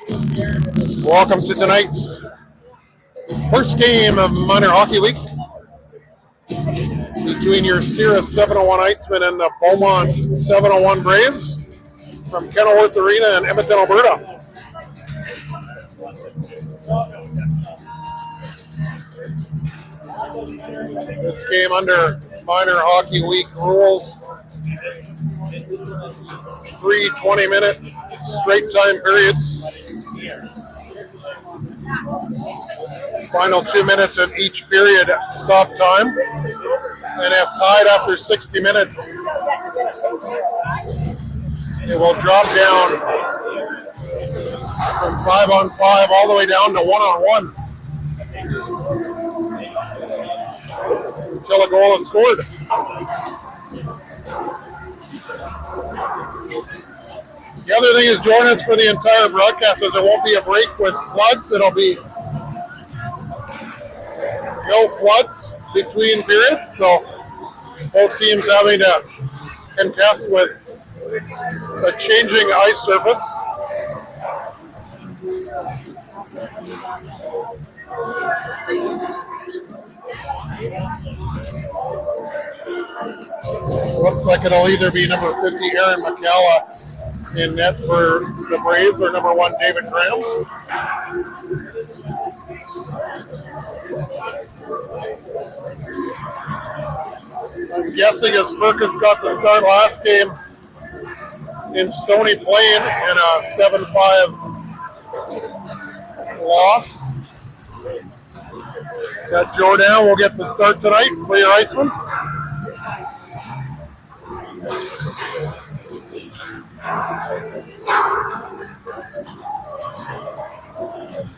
Welcome to tonight's first game of Minor Hockey Week between your SE701 Icemen and the Beaumont 701 Braves from Kenilworth Arena in Edmonton, Alberta. This game under Minor Hockey Week rules, 3 20-minute straight time periods. Final 2 minutes of each period stop time. And if tied after 60 minutes, it will drop down from 5-on-5 all the way down to 1-on-1 until a goal is scored. The other thing is join us for the entire broadcast, as there won't be a break with floods. It'll be no floods between periods, so both teams having to contest with a changing ice surface. Looks like it'll either be number 50 Aaron McCalla in net for the Braves or number 1 David Graham. I'm guessing as Perkins got to start last game in Stony Plain in a 7-5 loss, that Jordan will get the start tonight for your Iceman.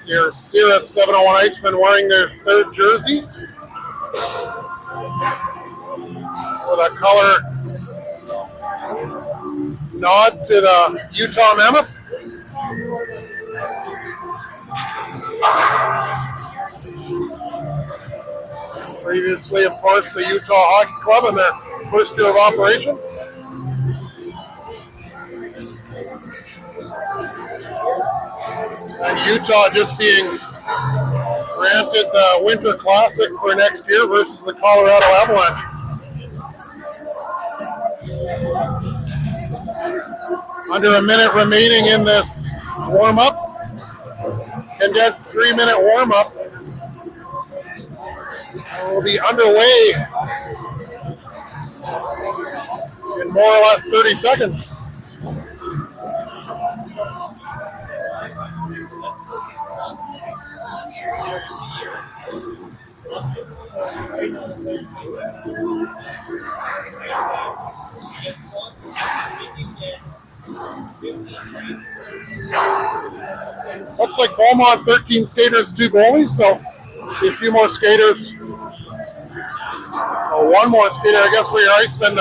Your SE701 Icemen wearing their third jersey with a color nod to the Utah Mammoth. Previously, of course, the Utah Hockey Club in their first year of operation. And Utah just being granted the Winter Classic for next year versus the Colorado Avalanche. Under a minute remaining in this warm-up. Condensed 3-minute warm-up. Will be underway in more or less 30 seconds. Looks like Beaumont 13 skaters, 2 goalies, so a few more skaters. One more skater, I guess, for your Icemen.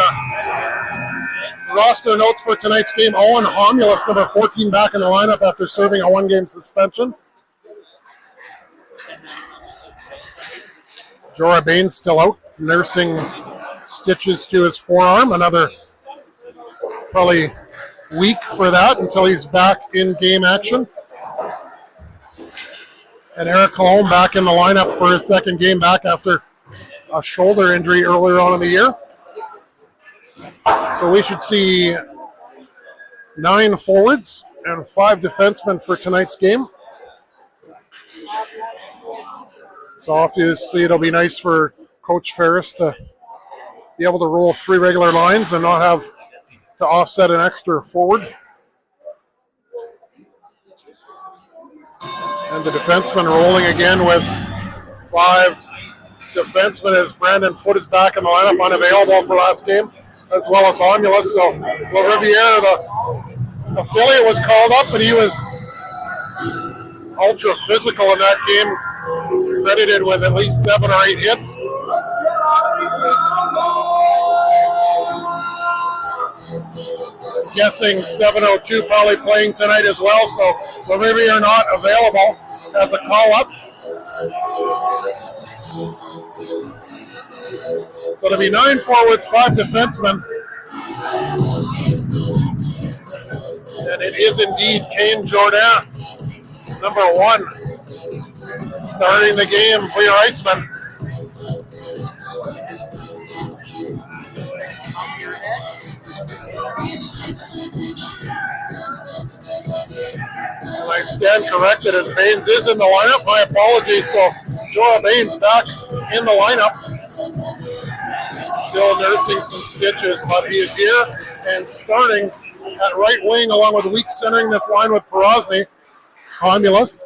Roster notes for tonight's game: Owen Homulus, number 14, back in the lineup after serving a 1-game suspension. Jorah Baines still out, nursing stitches to his forearm. Another probably week for that until he's back in game action. And Eric Colomb back in the lineup for his second game back after a shoulder injury earlier on in the year. So we should see 9 forwards and 5 defensemen for tonight's game. So obviously it'll be nice for Coach Ferris to be able to roll 3 regular lines and not have to offset an extra forward. And the defenseman rolling again with 5 defensemen as Brandon Foote is back in the lineup, unavailable for last game, as well as Homulus. So LaRiviere, the affiliate, was called up, and he was ultra physical in that game, credited with at least 7 or 8 hits. Guessing 702 probably playing tonight as well, so LaRiviere not available as a call-up. So it'll be 9 forwards, 5 defensemen. And it is indeed Kane Jordan number 1, starting the game for your Icemen. And I stand corrected as Baines is in the lineup. My apologies. So Joel Baines back in the lineup. Still nursing some stitches, but he is here and starting at right wing along with Weeks centering this line with Porosny. Homulus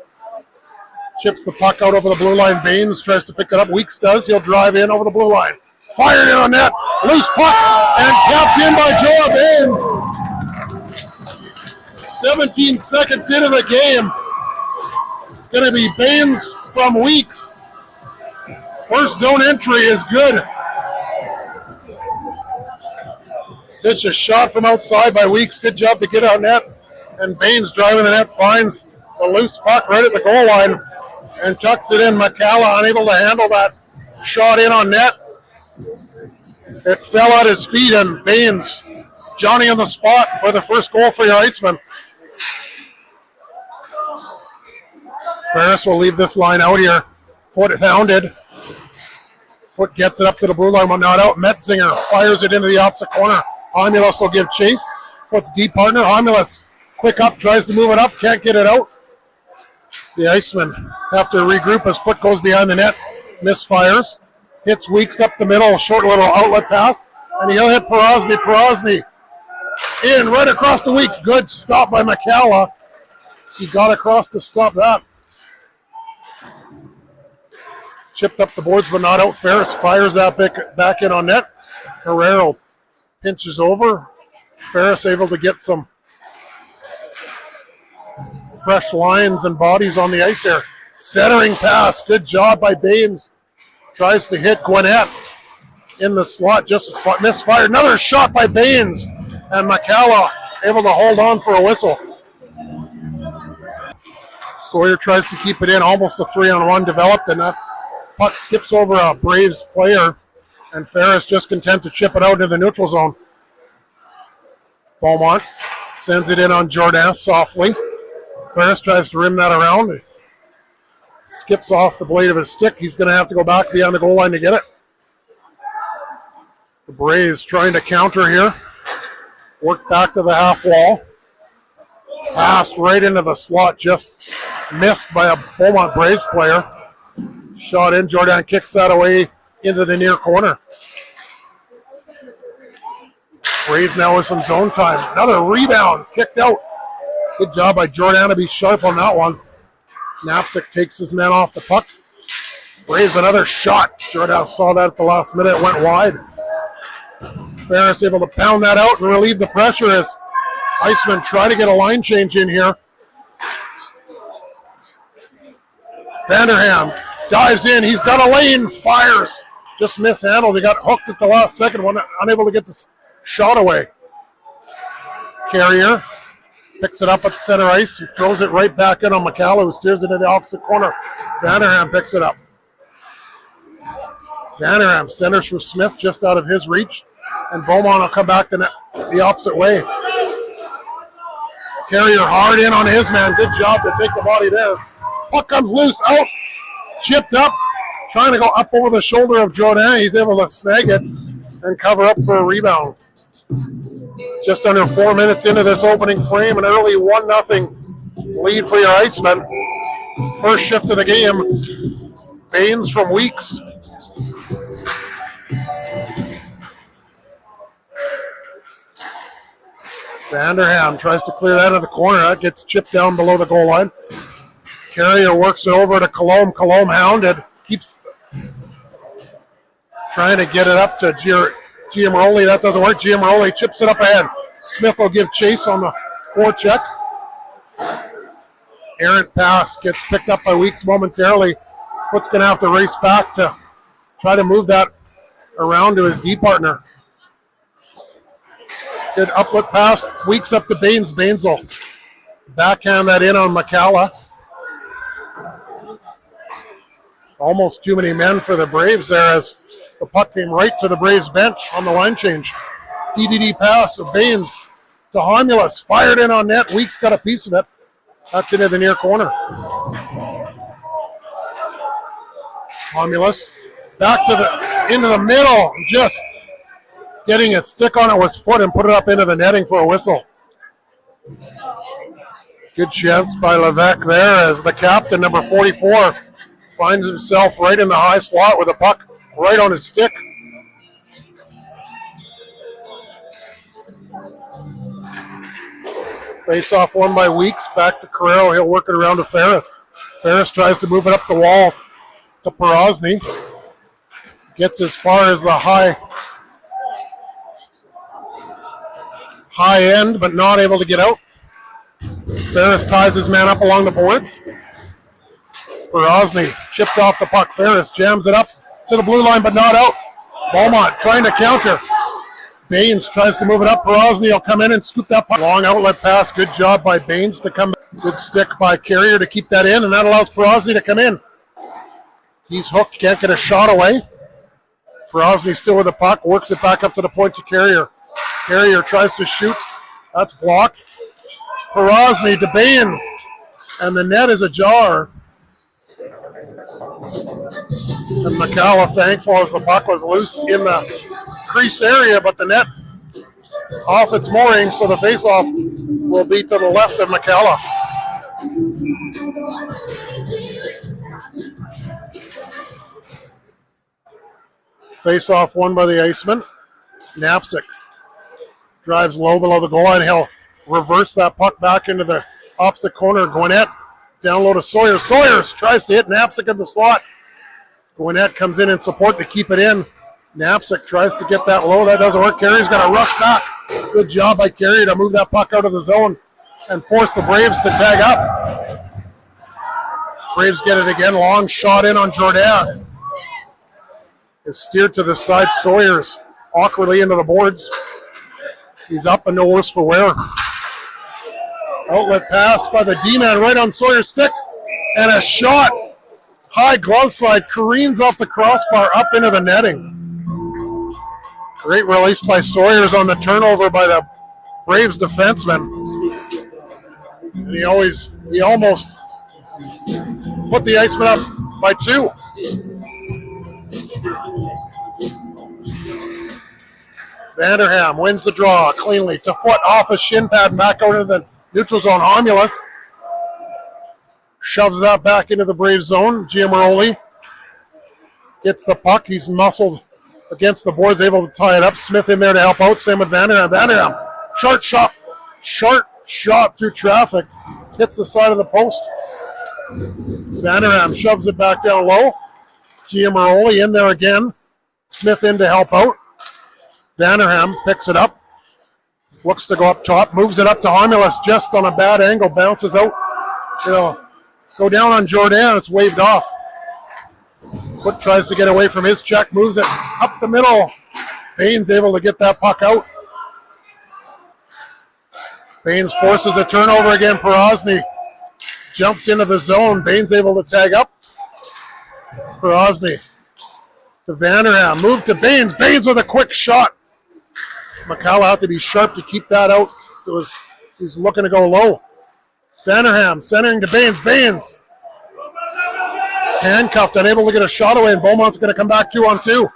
chips the puck out over the blue line. Baines tries to pick it up. Weeks does. He'll drive in over the blue line. Fired in on net. Loose puck and tapped in by Joel Baines. 17 seconds into the game. It's going to be Baines from Weeks. First zone entry is good. Just a shot from outside by Weeks. Good job to get out net. And Baines driving the net finds the loose puck right at the goal line and tucks it in. McCalla unable to handle that shot in on net. It fell at his feet, and Baines, Johnny on the spot for the first goal for your Icemen. Ferris will leave this line out here. Foot hounded. Foot gets it up to the blue line, but not out. Metzinger fires it into the opposite corner. Homulus will give chase. Foot's deep partner. Homulus quick up, tries to move it up, can't get it out. The Icemen have to regroup as Foot goes behind the net. Misfires. Hits Weeks up the middle. Short little outlet pass. And he'll hit Porosny. Porosny in right across the Weeks. Good stop by McCalla. He got across to stop that. Chipped up the boards but not out. Ferris fires that back in on net. Herrero pinches over. Ferris able to get some fresh lines and bodies on the ice here. Centering pass. Good job by Baines. Tries to hit Gwinnett in the slot. Just misfired. Another shot by Baines. And McCalla able to hold on for a whistle. Sawyer tries to keep it in. Almost a 3-on-1 developed. And that puck skips over a Braves player. And Ferris just content to chip it out into the neutral zone. Beaumont sends it in on Jordan softly. Ferris tries to rim that around. Skips off the blade of his stick. He's going to have to go back beyond the goal line to get it. The Braves trying to counter here. Work back to the half wall. Passed right into the slot. Just missed by a Beaumont Braves player. Shot in. Jordan kicks that away into the near corner. Braves now with some zone time. Another rebound. Kicked out. Good job by Jordan to be sharp on that one. Knapsack takes his man off the puck. Braves another shot. Jordan saw that at the last minute. It went wide. Ferris able to pound that out and relieve the pressure as Icemen try to get a line change in here. Vanderham dives in. He's got a lane. Fires. Just mishandled. He got hooked at the last second. Unable to get the shot away. Carrier picks it up at the center ice. He throws it right back in on McCalla, who steers it into the opposite corner. Vanderham picks it up. Vanderham centers for Smith just out of his reach. And Beaumont will come back the opposite way. Carrier hard in on his man. Good job to take the body there. Puck comes loose, out, chipped up, trying to go up over the shoulder of Jordan. He's able to snag it and cover up for a rebound. Just under 4 minutes into this opening frame, an early 1-0 lead for your Icemen. First shift of the game. Baines from Weeks. Vanderham tries to clear that in the corner. That gets chipped down below the goal line. Carrier works it over to Colomb. Colomb hounded. Keeps trying to get it up to Giamaroli. That doesn't work. Giamaroli chips it up ahead. Smith will give chase on the forecheck. Errant pass gets picked up by Weeks momentarily. Foot's going to have to race back to try to move that around to his D partner. Good uplet pass. Weeks up to Baines. Baines will backhand that in on McCalla. Almost too many men for the Braves there as the puck came right to the Braves bench on the line change. DDD pass of Baines to Homulus. Fired in on net. Weeks got a piece of it. That's into the near corner. Romulus back to into the middle, just getting a stick on it with his foot and put it up into the netting for a whistle. Good chance by Levesque there as the captain, number 44, finds himself right in the high slot with a puck right on his stick. Face-off won by Weeks. Back to Carrero. He'll work it around to Ferris. Ferris tries to move it up the wall to Porozny. Gets as far as the high end, but not able to get out. Ferris ties his man up along the boards. Porozny chipped off the puck. Ferris jams it up to the blue line, but not out. Beaumont trying to counter. Baines tries to move it up. Porozny will come in and scoop that puck. Long outlet pass. Good job by Baines to come. Good stick by Carrier to keep that in, and that allows Porozny to come in. He's hooked, can't get a shot away. Porozny still with the puck, works it back up to the point to Carrier. Carrier tries to shoot. That's blocked. Porozny to Baines, and the net is ajar. And McCalla thankful as the puck was loose in the crease area, but the net off its mooring, so the face-off will be to the left of McCalla. Face-off won by the Icemen. Knapczyk drives low below the goal line. He'll reverse that puck back into the opposite corner. Gwinnett down low to Sawyers. Sawyers tries to hit Knapczyk in the slot. Gwinnett comes in support to keep it in. Knapczyk tries to get that low. That doesn't work. Carey's got to rush back. Good job by Carey to move that puck out of the zone and force the Braves to tag up. Braves get it again. Long shot in on Jordan. It's steered to the side. Sawyers awkwardly into the boards. He's up and no worse for wear. Outlet pass by the D-man right on Sawyer's stick. And a shot. High glove slide. Careens off the crossbar up into the netting. Great release by Sawyers on the turnover by the Braves defenseman. And he almost put the Icemen up by 2. Vanderham wins the draw cleanly to foot off a shin pad and back out into the neutral zone. Romulus shoves that back into the Brave zone. Giamaroli gets the puck. He's muscled against the boards, able to tie it up. Smith in there to help out. Same with Vanderham. Vanderham, short shot through traffic. Hits the side of the post. Vanderham shoves it back down low. Giamaroli in there again. Smith in to help out. Vanderham picks it up. Looks to go up top. Moves it up to Romulus just on a bad angle. Bounces out. Go down on Jordan. It's waved off. Foot tries to get away from his check. Moves it up the middle. Baines able to get that puck out. Baines forces a turnover again. Porozny jumps into the zone. Baines able to tag up. Porozny to Vanderham. Move to Baines. Baines with a quick shot. McCalla had to be sharp to keep that out. So he's looking to go low. Vanderham centering to Baines. Baines handcuffed, unable to get a shot away, and Beaumont's going to come back 2-on-2.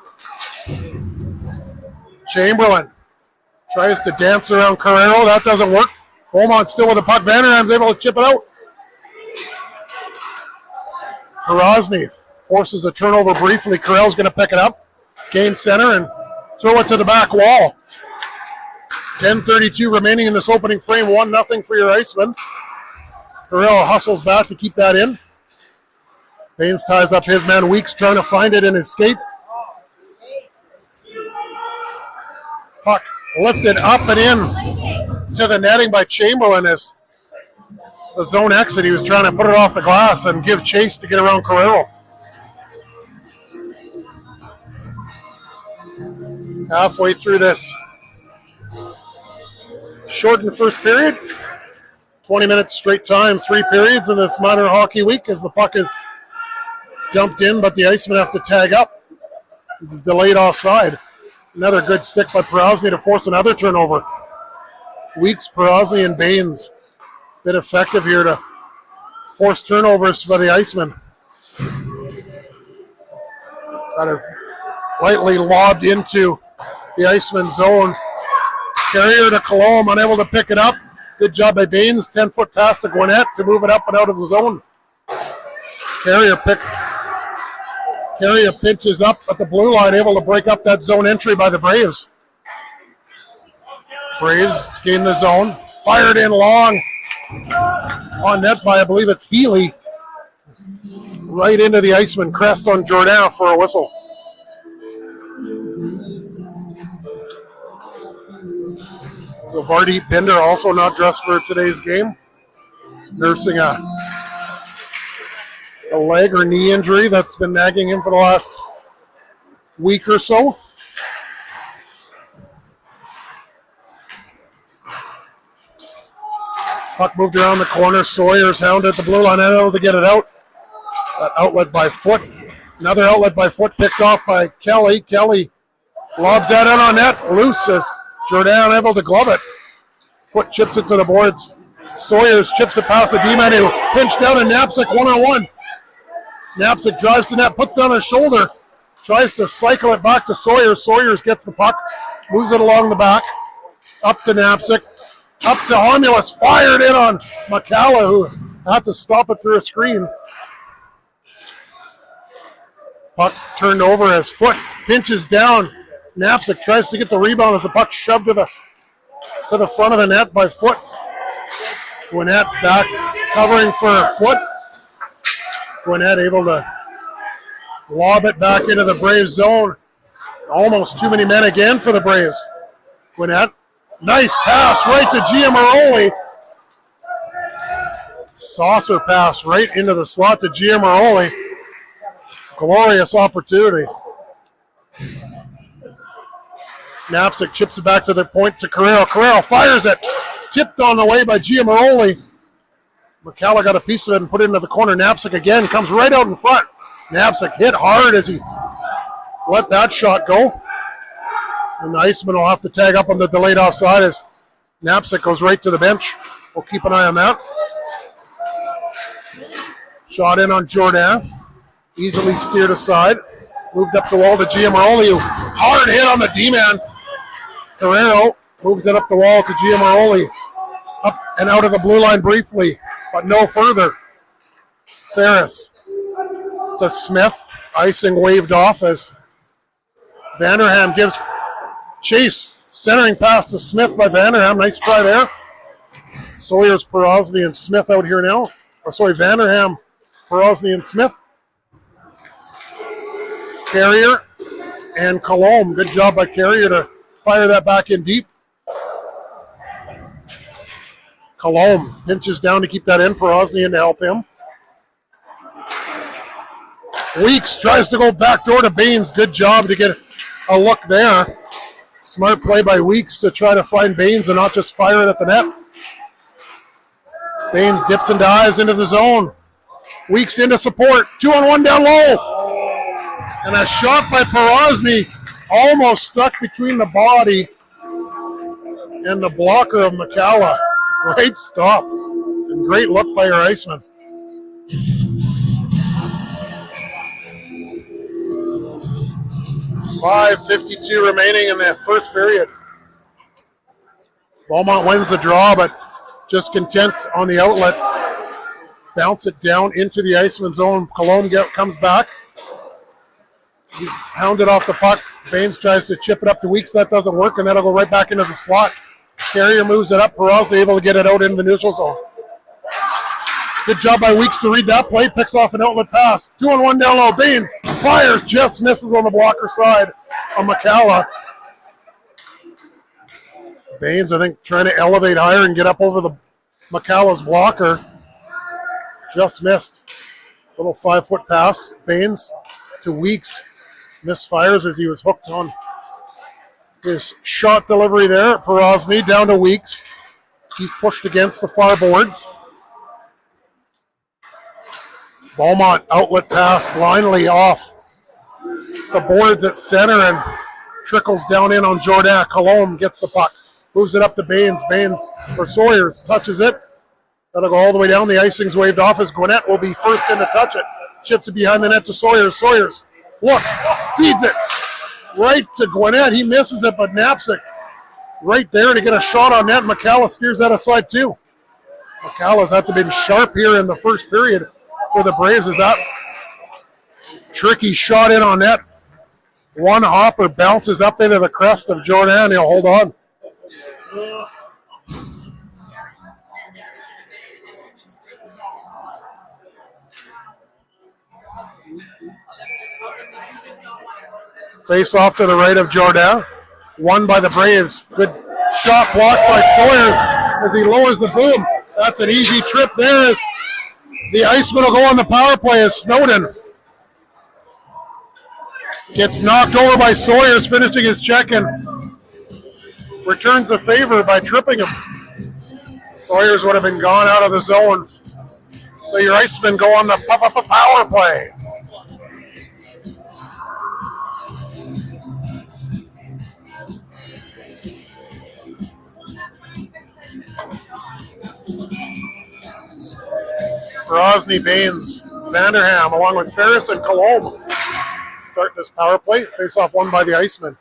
Chamberlain tries to dance around Carrero. That doesn't work. Beaumont still with the puck. Vanderham's able to chip it out. Porozny forces a turnover briefly. Carrell's going to pick it up, gain center, and throw it to the back wall. 10:32 remaining in this opening frame. 1-0 for your Icemen. Carrell hustles back to keep that in. Baines ties up his man. Weeks trying to find it in his skates. Puck lifted up and in to the netting by Chamberlain as the zone exit. He was trying to put it off the glass and give chase to get around Carrero. Halfway through this shortened first period. 20 minutes straight time, 3 periods in this minor hockey week as the puck is dumped in, but the Icemen have to tag up. Delayed offside. Another good stick by Porozny to force another turnover. Weeks, Porozny, and Baines been effective here to forced turnovers for the Icemen. That is lightly lobbed into the Iceman zone. Carrier to Colomb, unable to pick it up. Good job by Baines. 10-foot pass to Gwinnett to move it up and out of the zone. Carrier pinches up at the blue line, able to break up that zone entry by the Braves. Braves gain the zone. Fired in long. On net by, I believe it's Healy. Right into the Iceman crest on Jordan for a whistle. So Vardy Bender also not dressed for today's game. Nursing a leg or knee injury that's been nagging him for the last week or so. Puck moved around the corner. Sawyer's hounded at the blue line, unable to get it out. That outlet by Foot. Another outlet by Foot picked off by Kelly. Kelly lobs that in on net. Loose as Jordan able to glove it. Foot chips it to the boards. Sawyers chips it past the D-man who pinched down and Knapsack one-on-one. Knapsack drives to net, puts down his shoulder, tries to cycle it back to Sawyers. Sawyers gets the puck, moves it along the back, up to Knapsack, up to Homulus, fired in on McCalla, who had to stop it through a screen. Puck turned over as Foot pinches down. Knapsack tries to get the rebound as the puck shoved to the front of the net by Foot. Gwinnett back, covering for Foot. Gwinnett able to lob it back into the Braves zone. Almost too many men again for the Braves. Gwinnett, nice pass right to Giamaroli. Saucer pass right into the slot to Giamaroli. Glorious opportunity. Knapsack chips it back to the point to Carrero. Carrero fires it. Tipped on the way by Giamaroli. McCalla got a piece of it and put it into the corner. Knapsack again comes right out in front. Knapsack hit hard as he let that shot go. And the Iceman will have to tag up on the delayed offside as Knapsack goes right to the bench. We'll keep an eye on that. Shot in on Jordan. Easily steered aside. Moved up the wall to Giamaroli, who hard hit on the D-man. Carrero moves it up the wall to Giamaroli. Up and out of the blue line briefly, but no further. Ferris to Smith. Icing waved off as Vanderham gives chase. Centering pass to Smith by Vanderham. Nice try there. Sawyers, Porosny, and Smith out here now. Vanderham, Porosny, and Smith. Carrier and Colomb. Good job by Carrier to fire that back in deep. Colomb pinches down to keep that in. Porosny in to help him. Weeks tries to go backdoor to Baines. Good job to get a look there. Smart play by Weeks to try to find Baines and not just fire it at the net. Baines dips and dives into the zone. Weeks into support. 2-on-1 down low. And a shot by Porosny almost stuck between the body and the blocker of McCalla. Great stop and great look by your Iceman. .5:52 remaining in that first period. Beaumont wins the draw, but just content on the outlet. Bounce it down into the Iceman zone. Colomb comes back. He's hounded off the puck. Baines tries to chip it up to Weeks. That doesn't work, and that'll go right back into the slot. Carrier moves it up. Porosny able to get it out into the neutral zone. Good job by Weeks to read that play. Picks off an outlet pass. 2-on-1 down low. Baines fires, just misses on the blocker side on McCalla. Baines, I think, trying to elevate higher and get up over the McCalla's blocker. Just missed. Little 5-foot pass. Baines to Weeks. Misfires as he was hooked on his shot delivery there. Porosny down to Weeks. He's pushed against the far boards. Beaumont outlet pass blindly off the boards at center and trickles down in on Jordan. Colomb gets the puck. Moves it up to Baines. Baines, or Sawyers, touches it. That'll go all the way down. The icing's waved off as Gwinnett will be first in to touch it. Chips it behind the net to Sawyers. Sawyers looks, feeds it right to Gwinnett. He misses it, but Knapczyk right there to get a shot on net. McCalla steers that aside too. McCalla's had to be sharp here in the first period for the Braves. Is that tricky shot in on net? One hopper bounces up into the crest of Jordan. He'll hold on. Face off to the right of Jordan. Won by the Braves. Good shot blocked by Sawyers as he lowers the boom. That's an easy trip there as the Iceman will go on the power play as Snowden gets knocked over by Sawyers, finishing his check and returns the favor by tripping him. Sawyers would have been gone out of the zone. So your Icemen go on the power play. Rosny, Baines, Vanderham, along with Ferris and Colomb, start this power play. Face off won by the Icemen.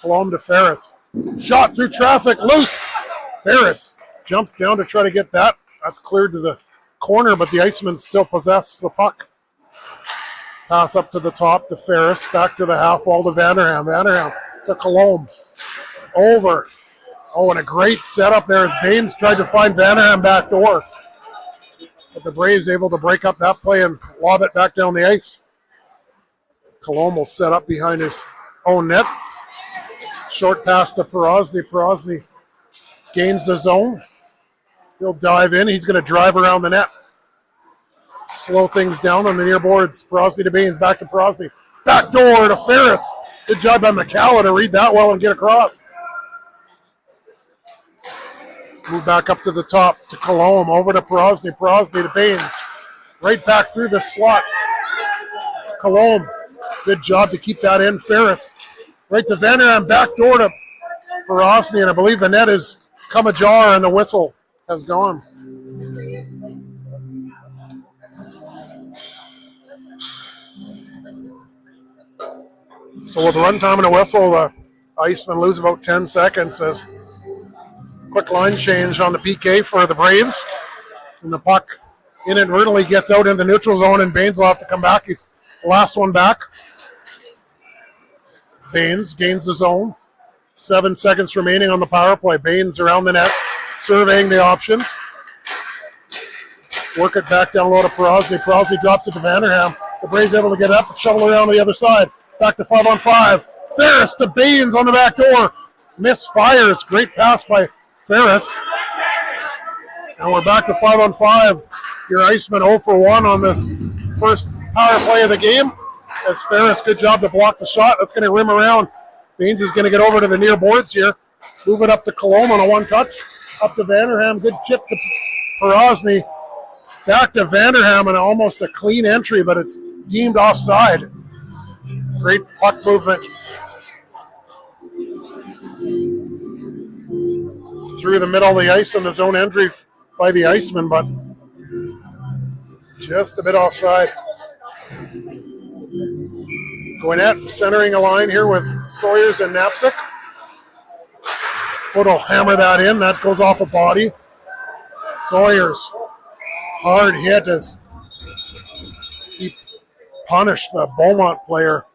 Colomb to Ferris. Shot through traffic, loose. Ferris jumps down to try to get that. That's cleared to the corner, but the Icemen still possess the puck. Pass up to the top to Ferris, back to the half wall to Vanderham. Vanderham to Colomb. Over. Oh, and a great setup there as Baines tried to find Vanderham back door. But the Braves able to break up that play and lob it back down the ice. Colomb will set up behind his own net. Short pass to Perosny. Perosny gains the zone. He'll dive in. He's going to drive around the net. Slow things down on the near boards. Perosny to Baines. Back to Perosny. Back door to Ferris. Good job by McCalla to read that well and get across. Move back up to the top to Colomb. Over to Perosny. Perosny to Baines. Right back through the slot. Colomb. Good job to keep that in. Ferris. Right to Vanderham. Back door to Perosny. And I believe the net has come ajar and the whistle has gone. So with the runtime and a whistle, the Icemen lose about 10 seconds as quick line change on the PK for the Braves. And the puck inadvertently gets out in the neutral zone, and Baines will have to come back. He's the last one back. Baines gains the zone. 7 seconds remaining on the power play. Baines around the net, surveying the options. Work it back down low to Perosny. Perosny drops it to Vanderham. The Braves able to get up and shovel around to the other side. Back to 5-on-5. Ferris to Baines on the back door. Misfires. Great pass by Ferris. And we're back to 5-on-5. Your Icemen 0 for 1 on this first power play of the game. As Ferris, good job to block the shot. That's going to rim around. Baines is going to get over to the near boards here. Move it up to Colomb on a one-touch. Up to Vanderham. Good chip to Perosny. Back to Vanderham and almost a clean entry, but it's deemed offside. Great puck movement through the middle of the ice on the zone entry by the Icemen, but just a bit offside. Gwinnett centering a line here with Sawyers and Knapczyk. Foot will hammer that in. That goes off a body. Sawyers, hard hit as he punished the Beaumont player.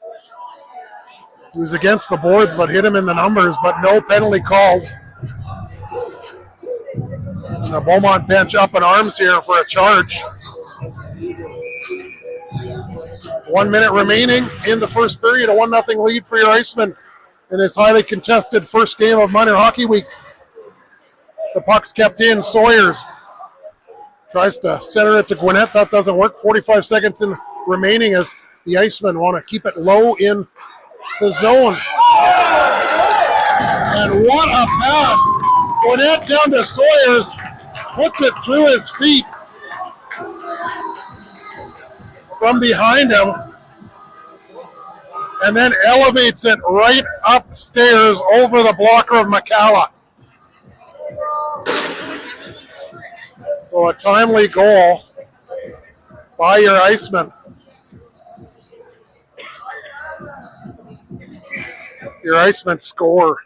He was against the boards but hit him in the numbers, but no penalty called. And the Beaumont bench up in arms here for a charge. 1 minute remaining in the first period. A 1-0 lead for your Icemen in this highly contested first game of minor hockey week. The puck's kept in. Sawyers tries to center it to Gwinnett. That doesn't work. 45 seconds in remaining as the Icemen want to keep it low in the zone. And what a pass. Gwinnett down to Sawyers. Puts it through his feet from behind him. And then elevates it right upstairs over the blocker of McCalla. So a timely goal by your Icemen. Your Icemen score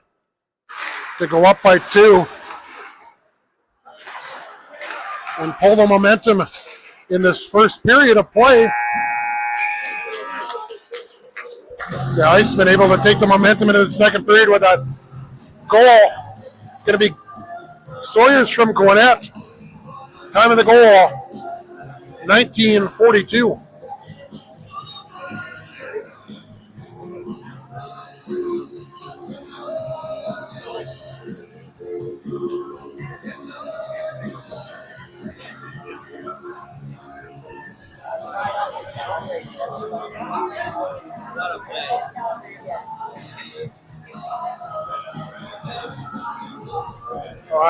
to go up by 2 and pull the momentum in this first period of play. The Icemen able to take the momentum into the second period with that goal. Going to be Sawyers from Gwinnett. Time of the goal, 19:42.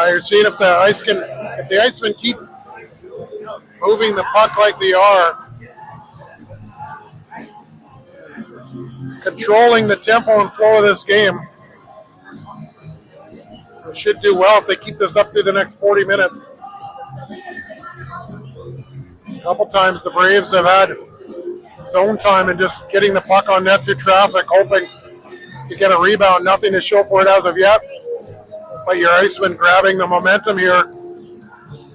You're seeing if the Icemen keep moving the puck like they are, controlling the tempo and flow of this game. They should do well if they keep this up through the next 40 minutes. A couple times the Braves have had zone time and just getting the puck on net through traffic, hoping to get a rebound. Nothing to show for it as of yet. But your Icemen grabbing the momentum here,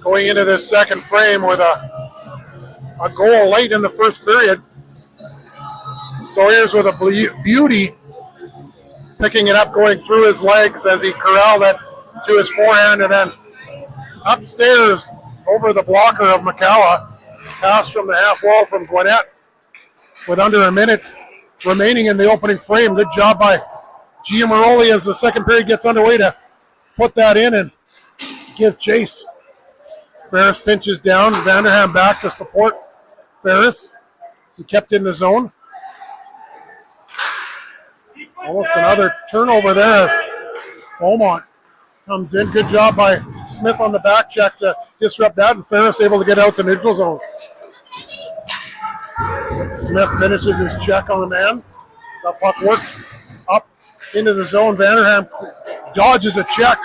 going into this second frame with a goal late in the first period. Sawyers with a beauty, picking it up, going through his legs as he corralled it to his forehand, and then upstairs over the blocker of McCalla. Pass from the half wall from Gwinnett with under a minute remaining in the opening frame. Good job by Giamaroli as the second period gets underway to put that in and give chase. Ferris pinches down. Vanderham back to support Ferris. He kept in the zone. Almost another turnover there as Beaumont comes in. Good job by Smith on the back check to disrupt that, and Ferris able to get out the neutral zone. Smith finishes his check on the man. The puck worked up into the zone. Vanderham dodges a check.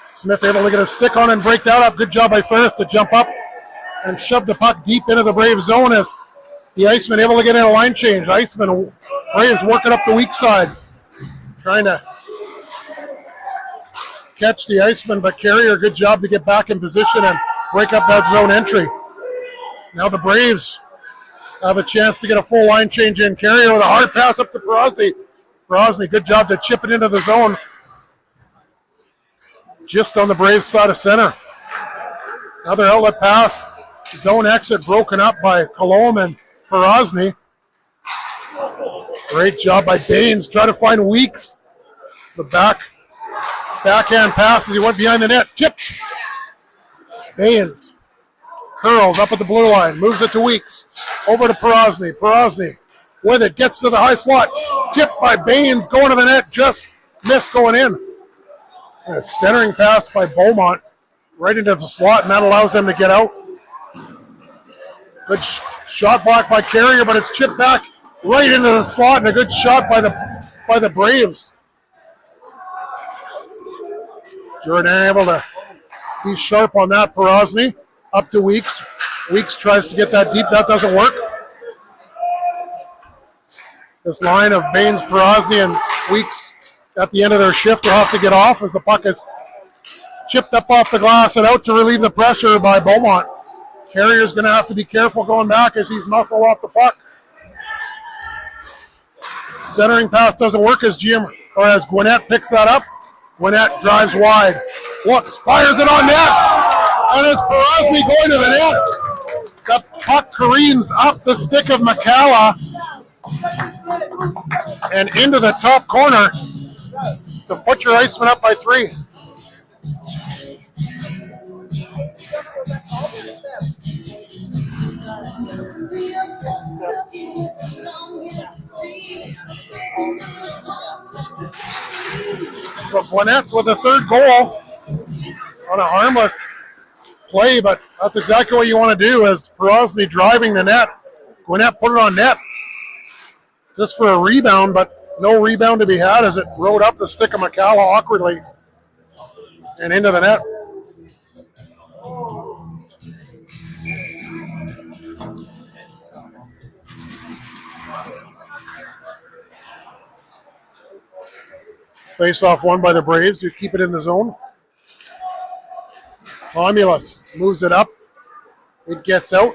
Smith able to get a stick on and break that up. Good job by Ferris to jump up and shove the puck deep into the Brave zone as the Icemen able to get in a line change. Icemen, Braves working up the weak side, trying to catch the Icemen, but Carrier, good job to get back in position and break up that zone entry. Now the Braves have a chance to get a full line change in. Carrier with a hard pass up to Perosny. Perosny, good job to chip it into the zone. Just on the Braves side of center. Another outlet pass. Zone exit broken up by Colomb and Perosny. Great job by Baines. Trying to find Weeks. The backhand pass as he went behind the net. Tipped. Baines curls up at the blue line. Moves it to Weeks. Over to Perosny. Perosny with it. Gets to the high slot. Tipped by Baines. Going to the net. Just missed going in. And a centering pass by Beaumont right into the slot, and that allows them to get out. Good shot block by Carrier, but it's chipped back right into the slot, and a good shot by the Braves. Jordan able to be sharp on that. Perosny up to Weeks. Weeks tries to get that deep. That doesn't work. This line of Baines, Perosny, and Weeks at the end of their shift will have to get off as the puck is chipped up off the glass and out to relieve the pressure by Beaumont. Carrier's going to have to be careful going back as he's muscled off the puck. Centering pass doesn't work as Gwinnett picks that up. Gwinnett drives wide. Looks, fires it on net. And it's Perosny going to the net. The puck careens up the stick of McCalla and into the top corner to put your Icemen up by 3. So Gwinnett with the third goal on a harmless play, but that's exactly what you want to do as Perosny driving the net. Gwinnett put it on net just for a rebound, but no rebound to be had as it rode up the stick of McCalla awkwardly and into the net. Face-off won by the Braves, who keep it in the zone. Romulus moves it up. It gets out.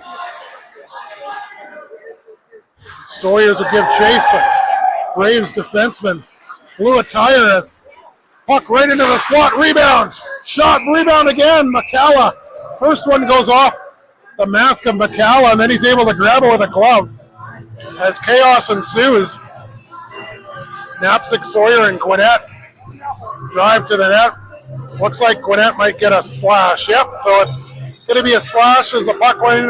Sawyers will give chase to Braves defenseman. Blew a tire as puck right into the slot. Rebound. Shot. Rebound again. McCalla. First one goes off the mask of McCalla, and then he's able to grab it with a glove. As chaos ensues, Knapsack, Sawyer, and Gwinnett drive to the net. Looks like Gwinnett might get a slash. Yep, so it's going to be a slash as the puck went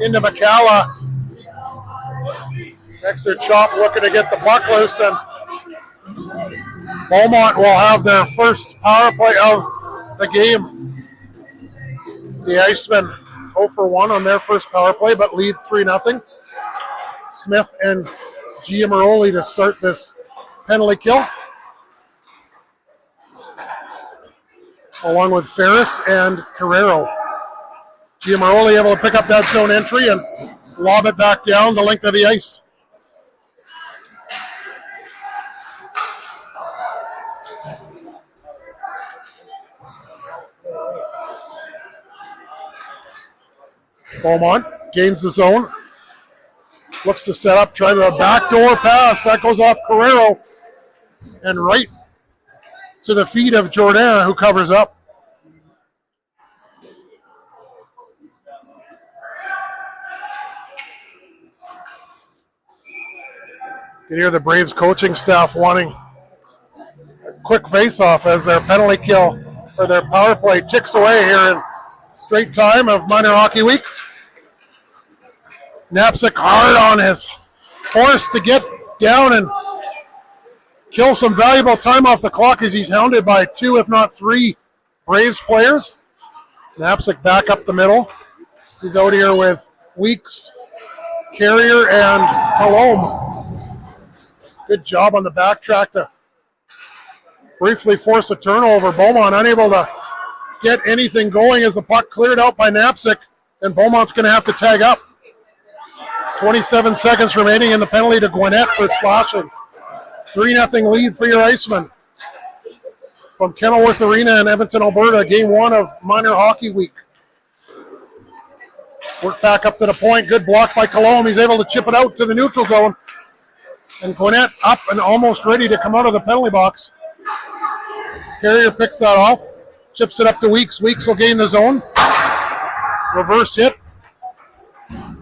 into McCalla. Extra chop looking to get the puck loose, and Beaumont will have their first power play of the game. The Icemen 0 for 1 on their first power play, but lead 3-0. Smith and Giamaroli to start this penalty kill, along with Ferris and Carrero. Giamaroli able to pick up that zone entry and lob it back down the length of the ice. Beaumont gains the zone. Looks to set up, trying a backdoor pass. That goes off Carrero and right to the feet of Jordan, who covers up. You can hear the Braves coaching staff wanting a quick face-off as their penalty kill, or their power play, ticks away here in straight time of minor hockey week. Knapsack hard on his horse to get down and kill some valuable time off the clock as he's hounded by 2, if not 3, Braves players. Knapsack back up the middle. He's out here with Weeks, Carrier, and Palome. Good job on the backtrack to briefly force a turnover. Beaumont unable to get anything going as the puck cleared out by Knapsack, and Beaumont's going to have to tag up. 27 seconds remaining in the penalty to Gwinnett for slashing. 3-0 lead for your Icemen from Kenilworth Arena in Edmonton, Alberta, game 1 of minor hockey week. Work back up to the point. Good block by Colomb. He's able to chip it out to the neutral zone. And Gwinnett up and almost ready to come out of the penalty box. Carrier picks that off. Chips it up to Weeks. Weeks will gain the zone. Reverse hit.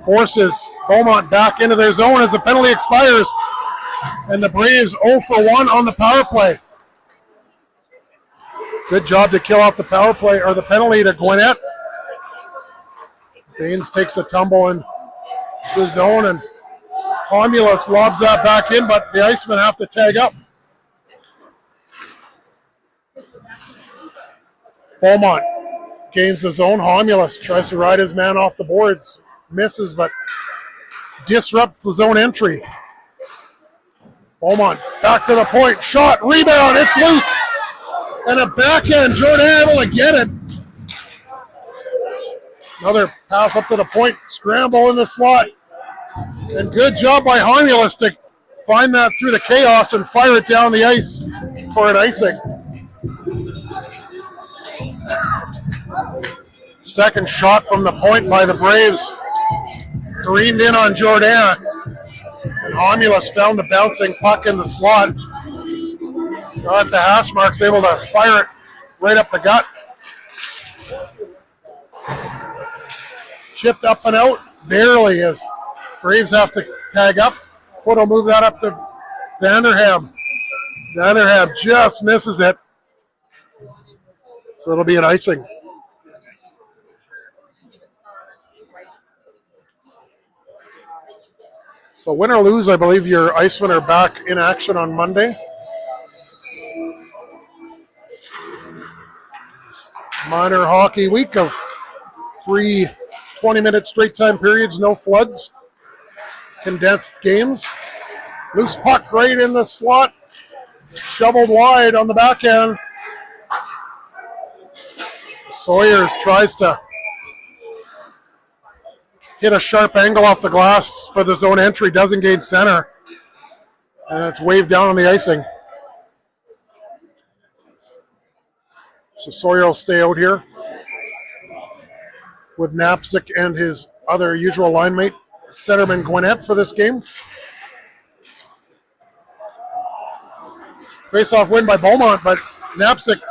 Forces Beaumont back into their zone as the penalty expires. And the Braves 0 for 1 on the power play. Good job to kill off the power play, or the penalty to Gwinnett. Baines takes a tumble in the zone, and Homulus lobs that back in, but the Icemen have to tag up. Beaumont gains the zone. Homulus tries to ride his man off the boards. Misses, but disrupts the zone entry. Beaumont back to the point. Shot, rebound, it's loose. And a backhand. Jordan able to get it. Another pass up to the point. Scramble in the slot. And good job by Homulus to find that through the chaos and fire it down the ice for an icing. Second shot from the point by the Braves. Careened in on Jordan. And Homulus found the bouncing puck in the slot. Got the hash marks, able to fire it right up the gut. Chipped up and out, barely, as Braves have to tag up. Foot will move that up to Vanderham. Vanderham just misses it. So it'll be an icing. So win or lose, I believe your Icemen are back in action on Monday. Minor hockey week of 3 20-minute straight time periods, no floods. Condensed games. Loose puck right in the slot. Shoveled wide on the back end. Sawyers tries to hit a sharp angle off the glass for the zone entry. Doesn't gain center. And it's waved down on the icing. So Sawyer will stay out here with Knapsick and his other usual line mate, centerman Gwinnett, for this game. Face-off win by Beaumont, but Knapsick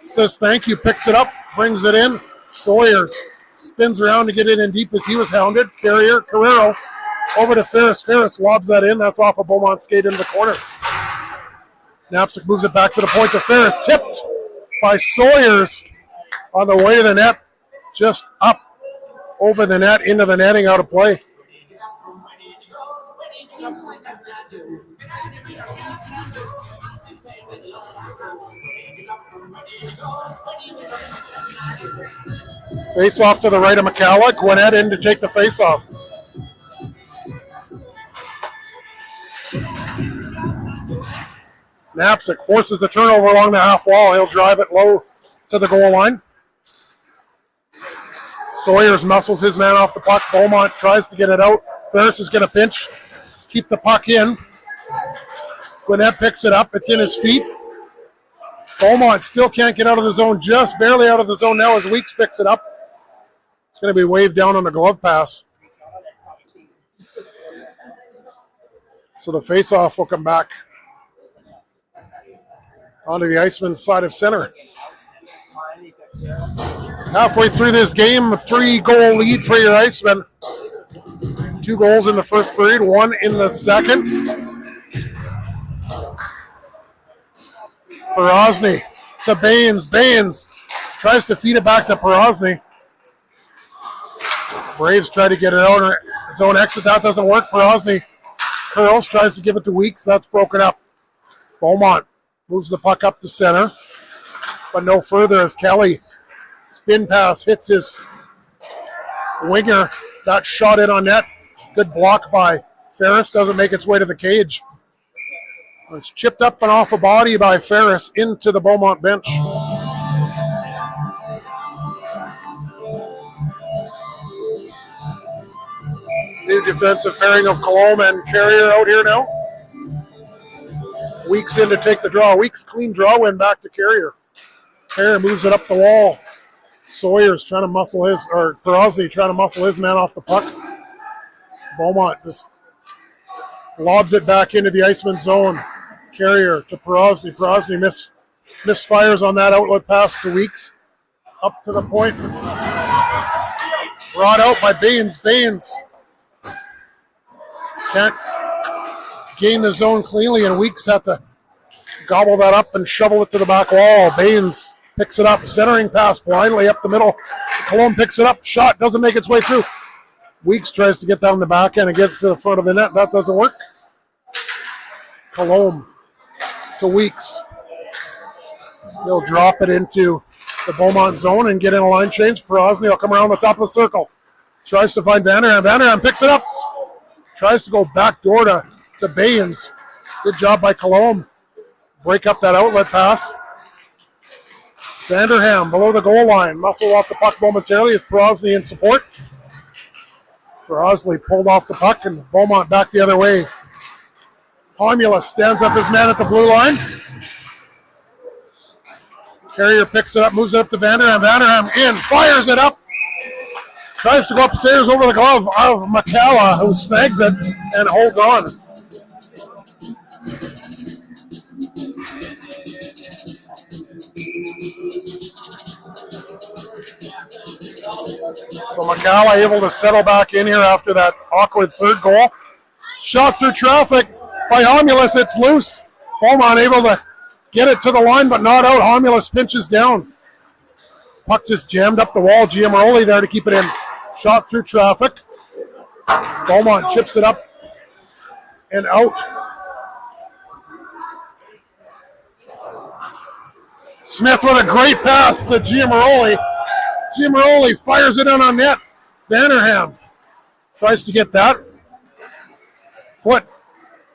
says thank you, picks it up, brings it in. Sawyer spins around to get it in deep as he was hounded. Carrero over to Ferris. Ferris lobs that in. That's off a Beaumont skate into the corner. Knapsick moves it back to the point to Ferris. Tipped by Sawyers on the way to the net. Just up over the net, into the netting, out of play. Face off to the right of McCalla. Gwinnett in to take the face off. Knapsick forces the turnover along the half wall. He'll drive it low to the goal line. Sawyers muscles his man off the puck. Beaumont tries to get it out. Ferris is going to pinch, keep the puck in. Gwinnett picks it up. It's in his feet. Beaumont still can't get out of the zone, just barely out of the zone now as Weeks picks it up. It's going to be waved down on the glove pass. So the face-off will come back onto the Icemen side of center. Halfway through this game, a 3-goal lead for your Icemen. 2 goals in the first period, 1 in the second. Porosny to Baines. Baines tries to feed it back to Porosny. Braves try to get it out. Zone exit, that doesn't work. Porosny curls, tries to give it to Weeks. That's broken up. Beaumont moves the puck up to center, but no further as Kelly spin pass hits his winger. That shot in on net. Good block by Ferris. Doesn't make its way to the cage. It's chipped up and off a body by Ferris into the Beaumont bench. New defensive pairing of Colomb and Carrier out here now. Weeks in to take the draw. Weeks clean draw win back to Carrier. Carrier moves it up the wall. Sawyer's trying to muscle his, or Porosny trying to muscle his man off the puck. Beaumont just lobs it back into the Iceman zone. Carrier to Porosny. Porosny misfires on that outlet pass to Weeks. Up to the point. Brought out by Baines. Baines can't gain the zone cleanly, and Weeks had to gobble that up and shovel it to the back wall. Baines picks it up, centering pass blindly up the middle. Colomb picks it up, shot doesn't make its way through. Weeks tries to get down the back end and get to the front of the net. That doesn't work. Colomb to Weeks. He'll drop it into the Beaumont zone and get in a line change. Porosny will come around the top of the circle. Tries to find Vanderham. Vanderham picks it up. Tries to go back door to Baines. Good job by Colomb. Break up that outlet pass. Vanderham below the goal line. Muscle off the puck momentarily as Porosny in support. Porosny pulled off the puck and Beaumont back the other way. Homulus stands up his man at the blue line. Carrier picks it up, moves it up to Vanderham. Vanderham in, fires it up. Tries to go upstairs over the glove of McCalla, who snags it and holds on. So McCalla able to settle back in here after that awkward third goal. Shot through traffic by Homulus. It's loose. Beaumont able to get it to the line, but not out. Homulus pinches down. Puck just jammed up the wall. Giamaroli there to keep it in. Shot through traffic. Beaumont chips it up and out. Smith with a great pass to Giamaroli. Giamaroli fires it in on net. Vanderham tries to get that. Foot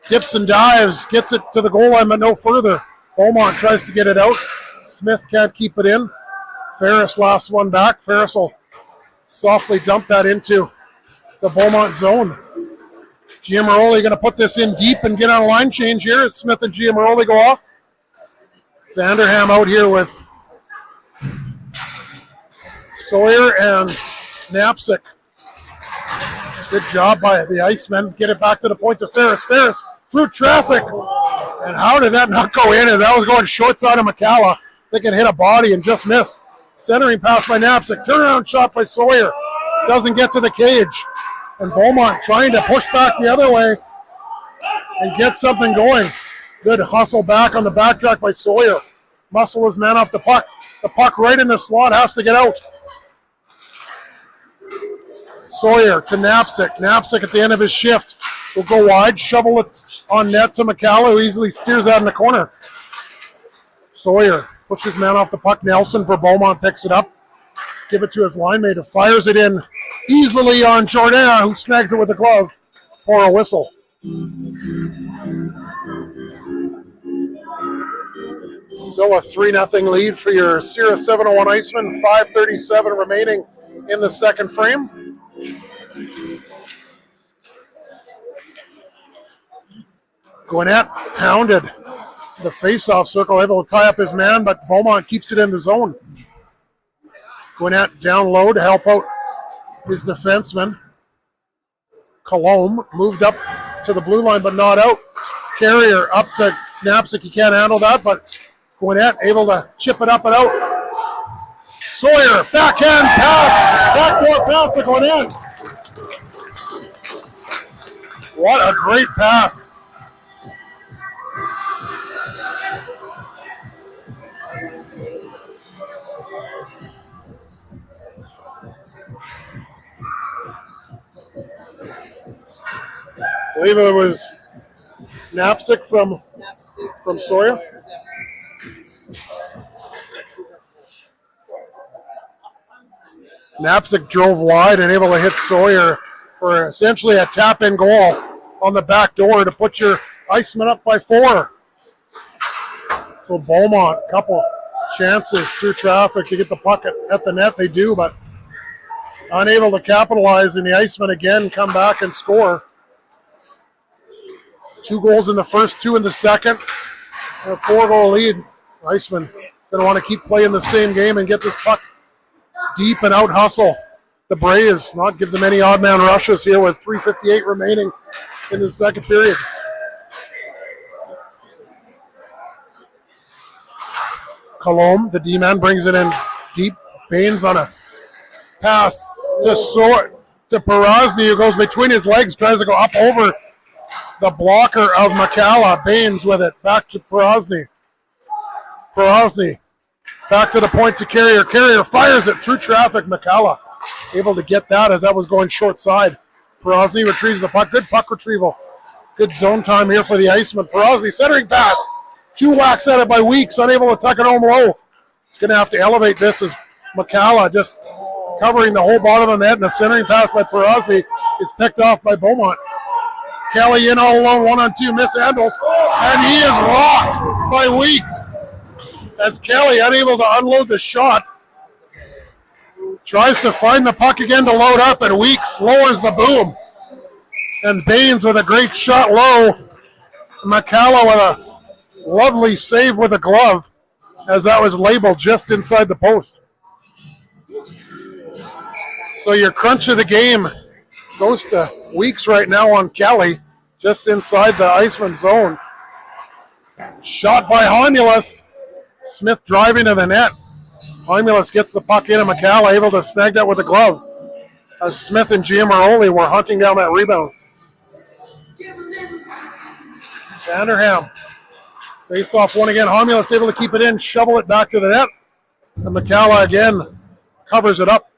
dips and dives, gets it to the goal line, but no further. Beaumont tries to get it out. Smith can't keep it in. Ferris last one back. Ferris will softly dump that into the Beaumont zone. Giamaroli going to put this in deep and get on a line change here as Smith and Giamaroli go off. Vanderham out here with Sawyer and Knapsick. Good job by the Icemen. Get it back to the point to Ferris. Ferris through traffic. And how did that not go in? As that was going short side of McCalla. They can hit a body and just missed. Centering pass by Knapsick. Turnaround shot by Sawyer. Doesn't get to the cage. And Beaumont trying to push back the other way and get something going. Good hustle back on the backtrack by Sawyer. Muscle his man off the puck. The puck right in the slot has to get out. Sawyer to Knapsick. Knapsick at the end of his shift will go wide, shovel it on net to McCalla, who easily steers out in the corner. Sawyer pushes man off the puck. Nelson for Beaumont picks it up. Give it to his line mate, who fires it in easily on Jordan, who snags it with the glove for a whistle. Still a 3-0 lead for your SE701 Icemen. 5:37 remaining in the second frame. Gwinnett pounded the face-off circle, able to tie up his man, but Beaumont keeps it in the zone. Gwinnett down low to help out his defenseman. Colombe moved up to the blue line, but not out. Carrier up to Knapsick. He can't handle that, but Gwinnett able to chip it up and out. Sawyer, backhand pass, backdoor pass to Gwinnett. What a great pass. I believe it was Knapsick from Sawyer. Knapsick drove wide and able to hit Sawyer for essentially a tap-in goal on the back door to put your Icemen up by 4. So Beaumont, a couple chances through traffic to get the puck at the net. They do, but unable to capitalize, and the Icemen again come back and score. 2 goals in the first, 2 in the second. A 4-goal lead. Icemen going to want to keep playing the same game and get this puck deep and out hustle the Braves, not give them any odd man rushes here with 3:58 remaining in the second period. Colombe, the D-man, brings it in deep. Baines on a pass to Perosny, who goes between his legs, tries to go up over the blocker of McCalla. Baines with it, back to Perosny. Perosny back to the point to Carrier. Carrier fires it through traffic. McCalla able to get that as that was going short side. Perosny retrieves the puck. Good puck retrieval. Good zone time here for the Icemen. Perosny centering pass. 2 whacks at it by Weeks, unable to tuck it home low. He's going to have to elevate this as McCalla just covering the whole bottom of the net, and a centering pass by Perosny is picked off by Beaumont. Kelly in all alone, 1-on-2, mishandles, and he is rocked by Weeks. As Kelly, unable to unload the shot, tries to find the puck again to load up, and Weeks lowers the boom. And Baines with a great shot low. McCalla with a lovely save with a glove, as that was labeled just inside the post. So your crunch of the game goes to Weeks right now on Kelly, just inside the Iceman zone. Shot by Homulus. Smith driving to the net. Homulus gets the puck in, and McCalla able to snag that with a glove, as Smith and Giamaroli were hunting down that rebound. Vanderham face off one again. Homulus able to keep it in, shovel it back to the net, and McCalla again covers it up.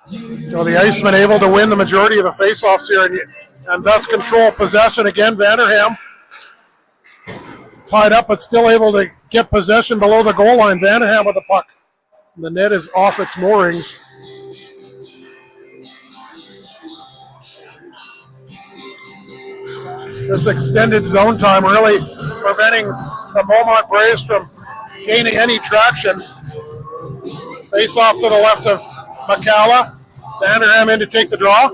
So the Icemen able to win the majority of the face-offs here and thus control possession again. Vanderham tied up, but still able to get possession below the goal line. Vanderham with the puck. The net is off its moorings. This extended zone time really preventing the Beaumont Braves from gaining any traction. Face off to the left of McCalla. Vanderham in to take the draw.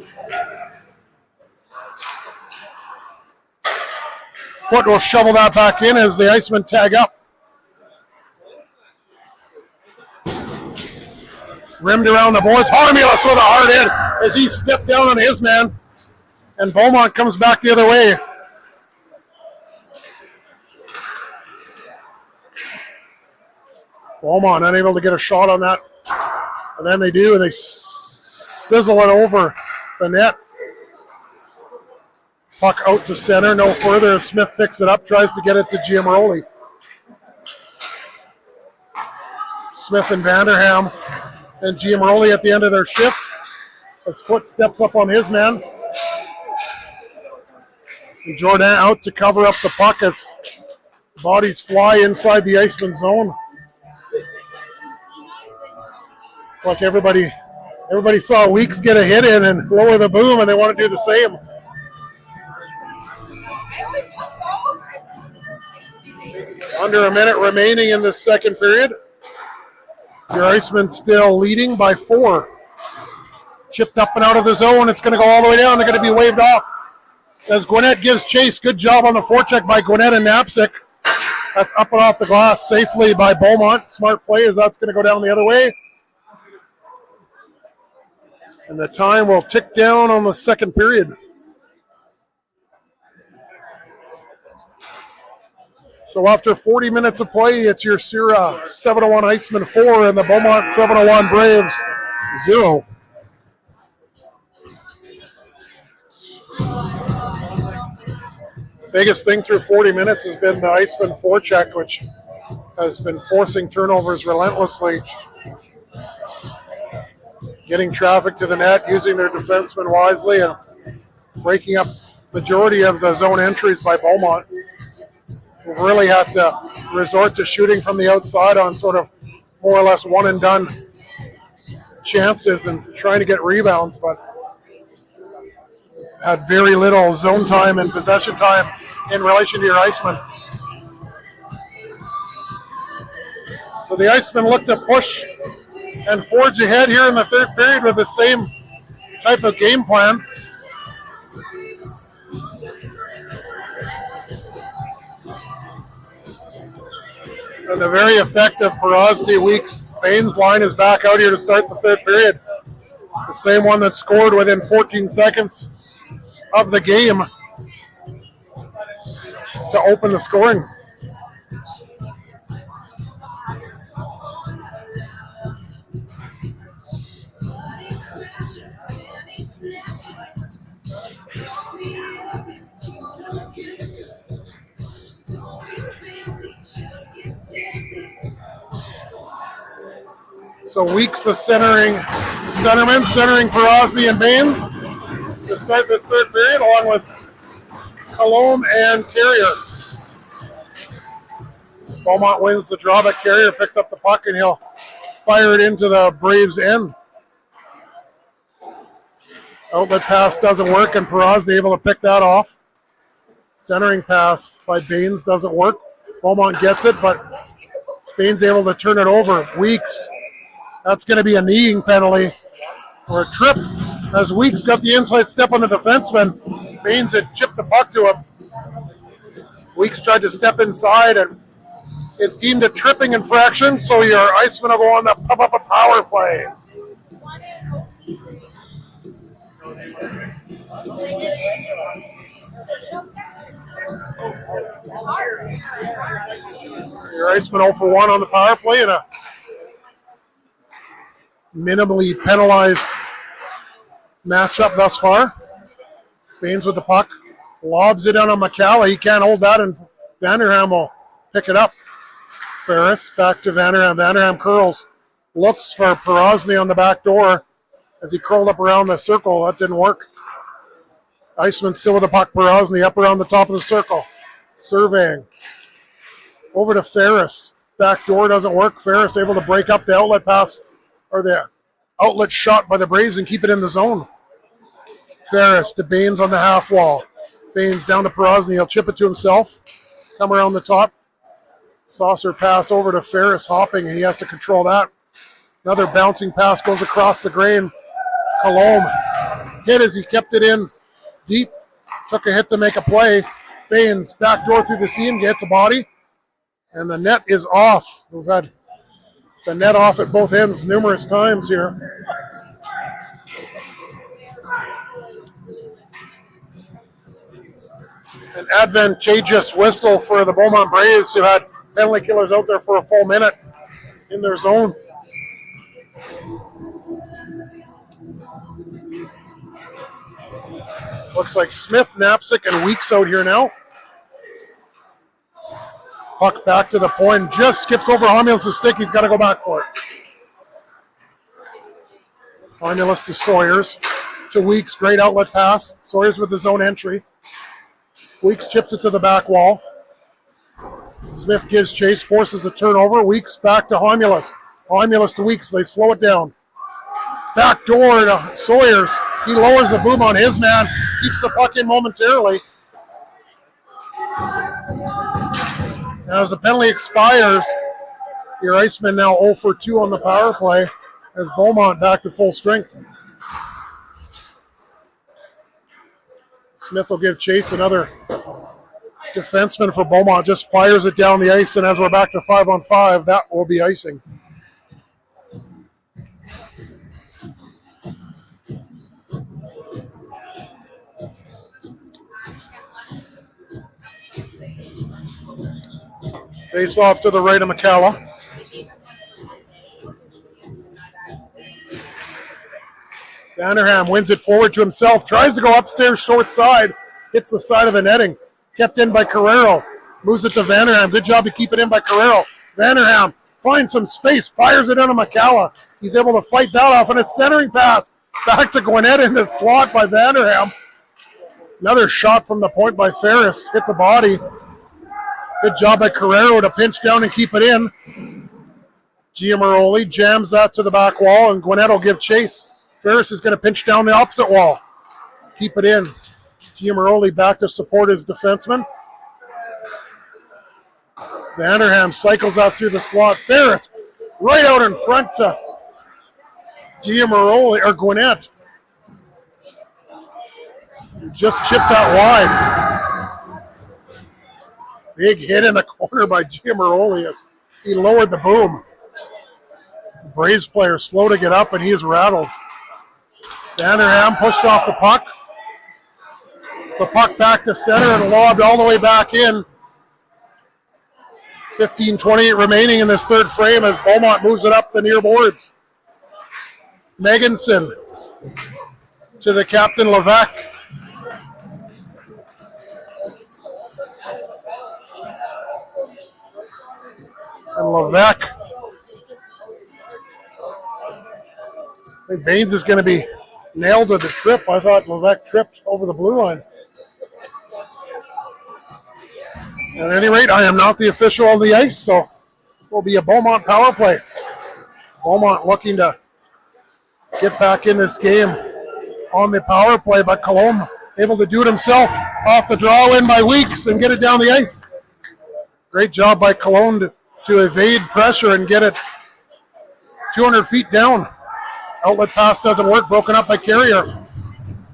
Foot will shovel that back in as the Icemen tag up. Rimmed around the boards. Harmulus with a hard hit as he stepped down on his man. And Beaumont comes back the other way. Beaumont unable to get a shot on that. And then they do, and they sizzle it over the net. Puck out to center, no further as Smith picks it up, tries to get it to Giamoroli. Smith and Vanderham and Giamoroli at the end of their shift. As Foot steps up on his man. And Jordan out to cover up the puck as bodies fly inside the Iceman zone. It's like everybody saw Weeks get a hit in and lower the boom, and they want to do the same. Under a minute remaining in this second period. Your Icemen still leading by 4. Chipped up and out of the zone. It's going to go all the way down. They're going to be waved off as Gwinnett gives chase. Good job on the forecheck by Gwinnett and Knapsick. That's up and off the glass safely by Beaumont. Smart play as that's going to go down the other way. And the time will tick down on the second period. So after 40 minutes of play, it's your Sierra 701 Icemen 4 and the Beaumont 701 Braves 0. Biggest thing through 40 minutes has been the Iceman forecheck, which has been forcing turnovers relentlessly. Getting traffic to the net, using their defensemen wisely, and breaking up majority of the zone entries by Beaumont. We've really had to resort to shooting from the outside on sort of more or less one and done chances and trying to get rebounds, but had very little zone time and possession time in relation to your Icemen. So the Icemen look to push and forge ahead here in the third period with the same type of game plan. And the very effective Porosity Weeks Baines line is back out here to start the third period. The same one that scored within 14 seconds of the game to open the scoring. So Weeks the centerman centering Porosity and Baines to start this third period, along with Colomb and Carrier. Beaumont wins the draw, but Carrier picks up the puck and he'll fire it into the Braves' end. Outlet pass doesn't work, and Porosity able to pick that off. Centering pass by Baines doesn't work. Beaumont gets it, but Baines able to turn it over. Weeks. That's going to be a kneeing penalty or a trip as Weeks got the inside step on the defenseman. Baines had chipped the puck to him. Weeks tried to step inside, and it's deemed a tripping infraction, so your Icemen will go on the pump up a power play. Your Icemen 0 for 1 on the power play and a minimally penalized matchup thus far. Baines with the puck, lobs it down on McCalla. He can't hold that, and Vanderham will pick it up. Ferris back to Vanderham. Vanderham curls, looks for Porosity on the back door as he curled up around the circle. That didn't work. Iceman still with the puck. Porosity up around the top of the circle, surveying. Over to Ferris. Back door doesn't work. Ferris able to break up the outlet pass or the outlet shot by the Braves and keep it in the zone. Ferris to Baines on the half wall. Baines down to Porosity. He'll chip it to himself. Come around the top. Saucer pass over to Ferris, hopping, and he has to control that. Another bouncing pass goes across the grain. Colomb hit as he kept it in deep. Took a hit to make a play. Baines backdoor through the seam, gets a body, and the net is off. We've had the net off at both ends numerous times here. An advantageous whistle for the Beaumont Braves, who had penalty killers out there for a full minute in their zone. Looks like Smith, Knapsick, and Weeks out here now. Puck back to the point, just skips over Homulus' stick. He's got to go back for it. Homulus to Sawyers, to Weeks, great outlet pass. Sawyers with his own entry. Weeks chips it to the back wall. Smith gives chase, forces a turnover. Weeks back to Homulus. Homulus to Weeks, they slow it down. Back door to Sawyers. He lowers the boom on his man, keeps the puck in momentarily. As the penalty expires, your Icemen now 0 for 2 on the power play as Beaumont back to full strength. Smith will give chase. Another defenseman for Beaumont just fires it down the ice, and as we're back to 5-on-5, that will be icing. Face off to the right of McCalla. Vanderham wins it forward to himself, tries to go upstairs short side, hits the side of the netting. Kept in by Carrero. Moves it to Vanderham. Good job to keep it in by Carrero. Vanderham finds some space, fires it into McCalla. He's able to fight that off, and a centering pass back to Gwinnett in the slot by Vanderham. Another shot from the point by Ferris. Hits a body. Good job by Carrero to pinch down and keep it in. Giamaroli jams that to the back wall, and Gwinnett will give chase. Ferris is going to pinch down the opposite wall. Keep it in. Giamaroli back to support his defenseman. Vanderham cycles out through the slot. Ferris right out in front to Giamaroli, or Gwinnett. Just chipped that wide. Big hit in the corner by Giamaroli as he lowered the boom. The Braves player slow to get up, and he is rattled. Vanderham pushed off the puck. The puck back to center and lobbed all the way back in. 15:28 remaining in this third frame as Beaumont moves it up the near boards. Meganson to the captain, Levesque. And Levesque. I think Baines is going to be nailed with the trip. I thought Levesque tripped over the blue line. At any rate, I am not the official on the ice, so it will be a Beaumont power play. Beaumont looking to get back in this game on the power play, but Colomb able to do it himself off the draw in by Weeks and get it down the ice. Great job by Colomb to evade pressure and get it 200 feet down. Outlet pass doesn't work, broken up by Carrier.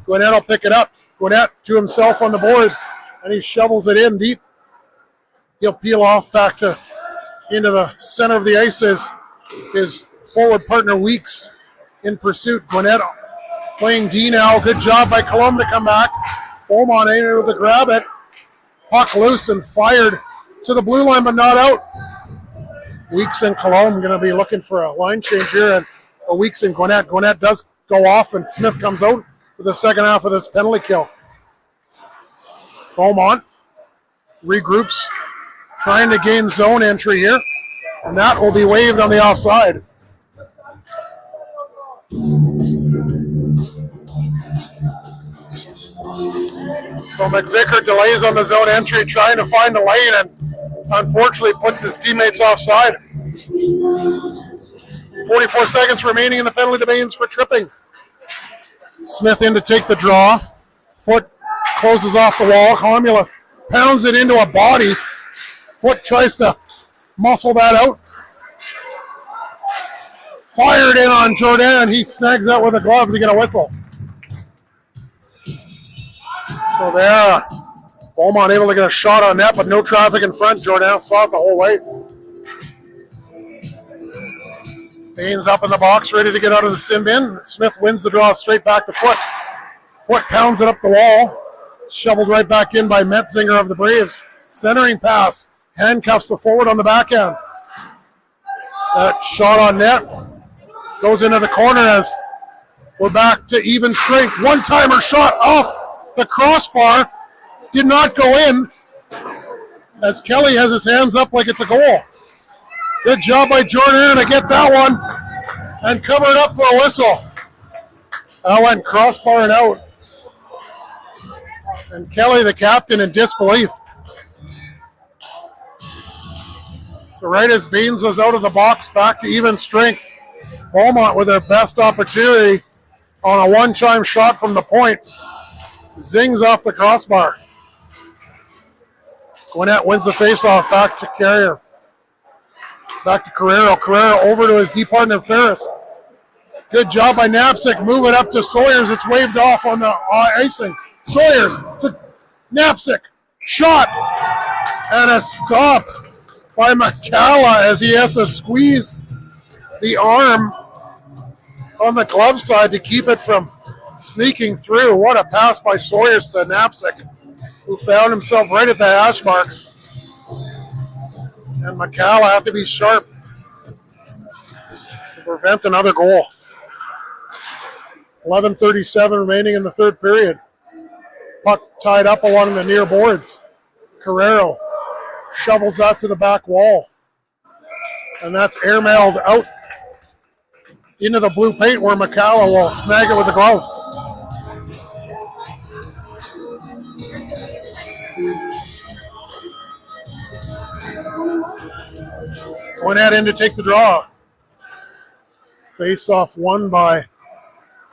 Gwinnett will pick it up. Gwinnett to himself on the boards, and he shovels it in deep. He'll peel off back to into the center of the ice as his forward partner Weeks in pursuit. Gwinnett playing D now. Good job by Colomb to come back. Beaumont ain't able to grab it. Puck loose and fired to the blue line, but not out. Weeks and Colomb going to be looking for a line change here, and Weeks and Gwinnett. Gwinnett does go off, and Smith comes out for the second half of this penalty kill. Beaumont regroups, trying to gain zone entry here, and that will be waved on the offside. So McVicker delays on the zone entry, trying to find the lane, and unfortunately puts his teammates offside. 44 seconds remaining in the penalty domains for tripping. Smith in to take the draw. Foot closes off the wall. Homulus pounds it into a body. Foot tries to muscle that out. Fired in on Jordan. He snags that with a glove to get a whistle. So there, Beaumont able to get a shot on net, but no traffic in front. Jordan saw it the whole way. Baines up in the box, ready to get out of the sin bin. Smith wins the draw straight back to Foot. Foot pounds it up the wall. Shoveled right back in by Metzinger of the Braves. Centering pass. Handcuffs the forward on the backhand. That shot on net goes into the corner as we're back to even strength. One-timer shot off the crossbar. Did not go in as Kelly has his hands up like it's a goal. Good job by Jordan to get that one and cover it up for a whistle. That went crossbar and out. And Kelly, the captain, in disbelief. So right as Baines was out of the box, back to even strength. Beaumont with their best opportunity on a one-time shot from the point. Zings off the crossbar. Gwinnett wins the faceoff back to Carrier. Back to Carrero. Carrero over to his D partner Ferris. Good job by Knapsick. Move it up to Sawyers. It's waved off on the icing. Sawyers to Knapsick. Shot. And a stop by McCalla as he has to squeeze the arm on the glove side to keep it from sneaking through. What a pass by Sawyers to Knapsick, who found himself right at the hash marks. And McCalla had to be sharp to prevent another goal. 11:37 remaining in the third period. Puck tied up along the near boards. Carrero shovels that to the back wall. And that's airmailed out into the blue paint where McCalla will snag it with the glove. Gwinnett in to take the draw. Face-off won by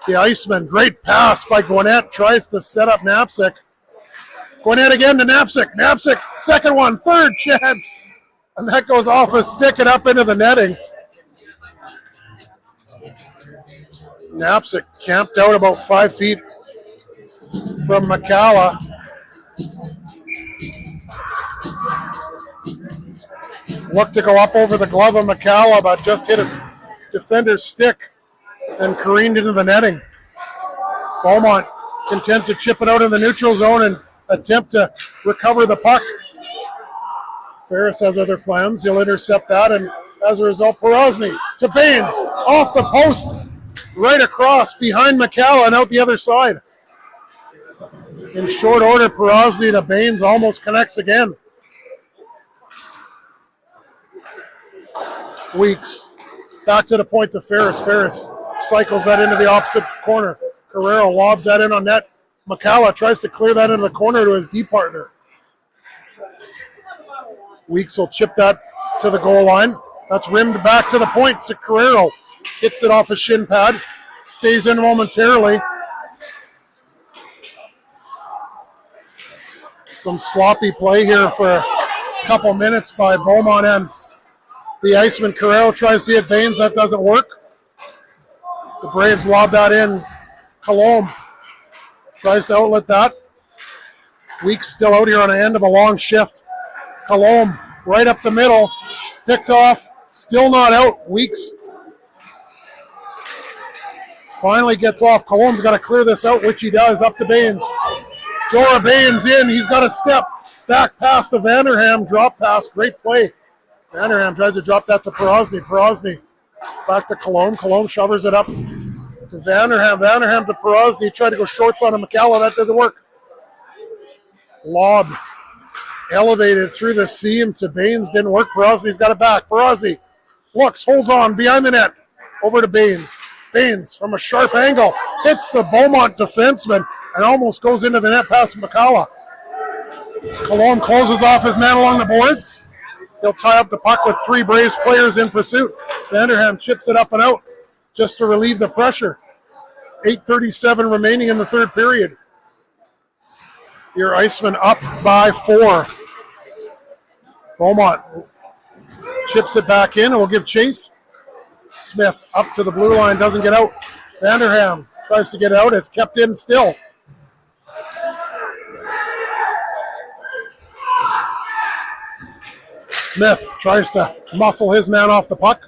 the Icemen. Great pass by Gwinnett. Tries to set up Knapsick. Gwinnett again to Knapsick. Knapsick, second one, third chance. And that goes off a stick and up into the netting. Knapsick camped out about 5 feet from McCalla. Looked to go up over the glove of McCalla, but just hit his defender's stick and careened into the netting. Beaumont content to chip it out in the neutral zone and attempt to recover the puck. Ferris has other plans. He'll intercept that, and as a result, Porosny to Baines, off the post, right across behind McCalla and out the other side. In short order, Porosny to Baines almost connects again. Weeks back to the point to Ferris. Ferris cycles that into the opposite corner. Carrero lobs that in on net. McCalla tries to clear that into the corner to his D partner. Weeks will chip that to the goal line. That's rimmed back to the point to Carrero. Hits it off his shin pad. Stays in momentarily. Some sloppy play here for a couple minutes by Beaumont and the Iceman. Carrero tries to hit Baines. That doesn't work. The Braves lob that in. Colomb tries to outlet that. Weeks still out here on the end of a long shift. Colomb right up the middle. Picked off. Still not out. Weeks finally gets off. Colomb's got to clear this out, which he does. Up to Baines. Jorah Baines in. He's got a step back pass to Vanderham. Drop pass. Great play. Vanderham tries to drop that to Porosny. Porosny back to Colomb. Colomb shovers it up to Vanderham. Vanderham to Porosny. Tried to go shorts on a McCalla. That doesn't work. Lob elevated through the seam to Baines. Didn't work. Porosny's got it back. Porosny looks, holds on behind the net. Over to Baines. Baines from a sharp angle hits the Beaumont defenseman and almost goes into the net past McCalla. Colomb closes off his man along the boards. He'll tie up the puck with three Braves players in pursuit. Vanderham chips it up and out just to relieve the pressure. 8:37 remaining in the third period. Your Iceman up by 4. Beaumont chips it back in and will give chase. Smith up to the blue line, doesn't get out. Vanderham tries to get out. It's kept in still. Smith tries to muscle his man off the puck.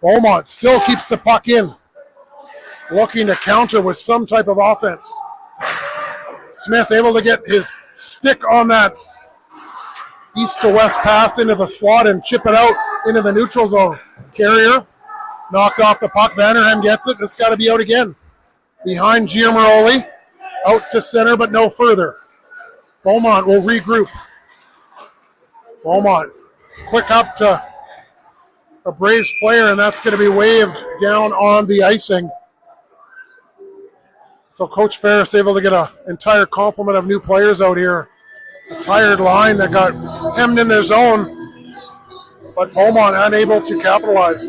Beaumont still keeps the puck in, looking to counter with some type of offense. Smith able to get his stick on that east to west pass into the slot and chip it out into the neutral zone. Carrier knocked off the puck. Vanderham gets it. It's got to be out again. Behind Giamaroli. Out to center, but no further. Beaumont will regroup. Beaumont quick up to a Braves player, and that's going to be waved down on the icing. So Coach Ferris able to get an entire complement of new players out here. A tired line that got hemmed in their zone, but Beaumont unable to capitalize.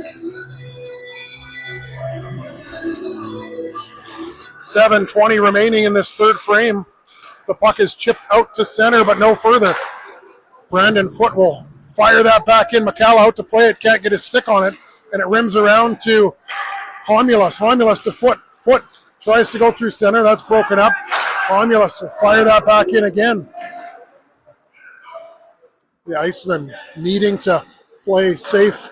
7:20 remaining in this third frame. The puck is chipped out to center, but no further. Brandon Foote will fire that back in. McCalla out to play it, can't get his stick on it, and it rims around to Homulus. Homulus to Foote. Foote tries to go through center, that's broken up. Homulus will fire that back in again. The Icemen needing to play safe,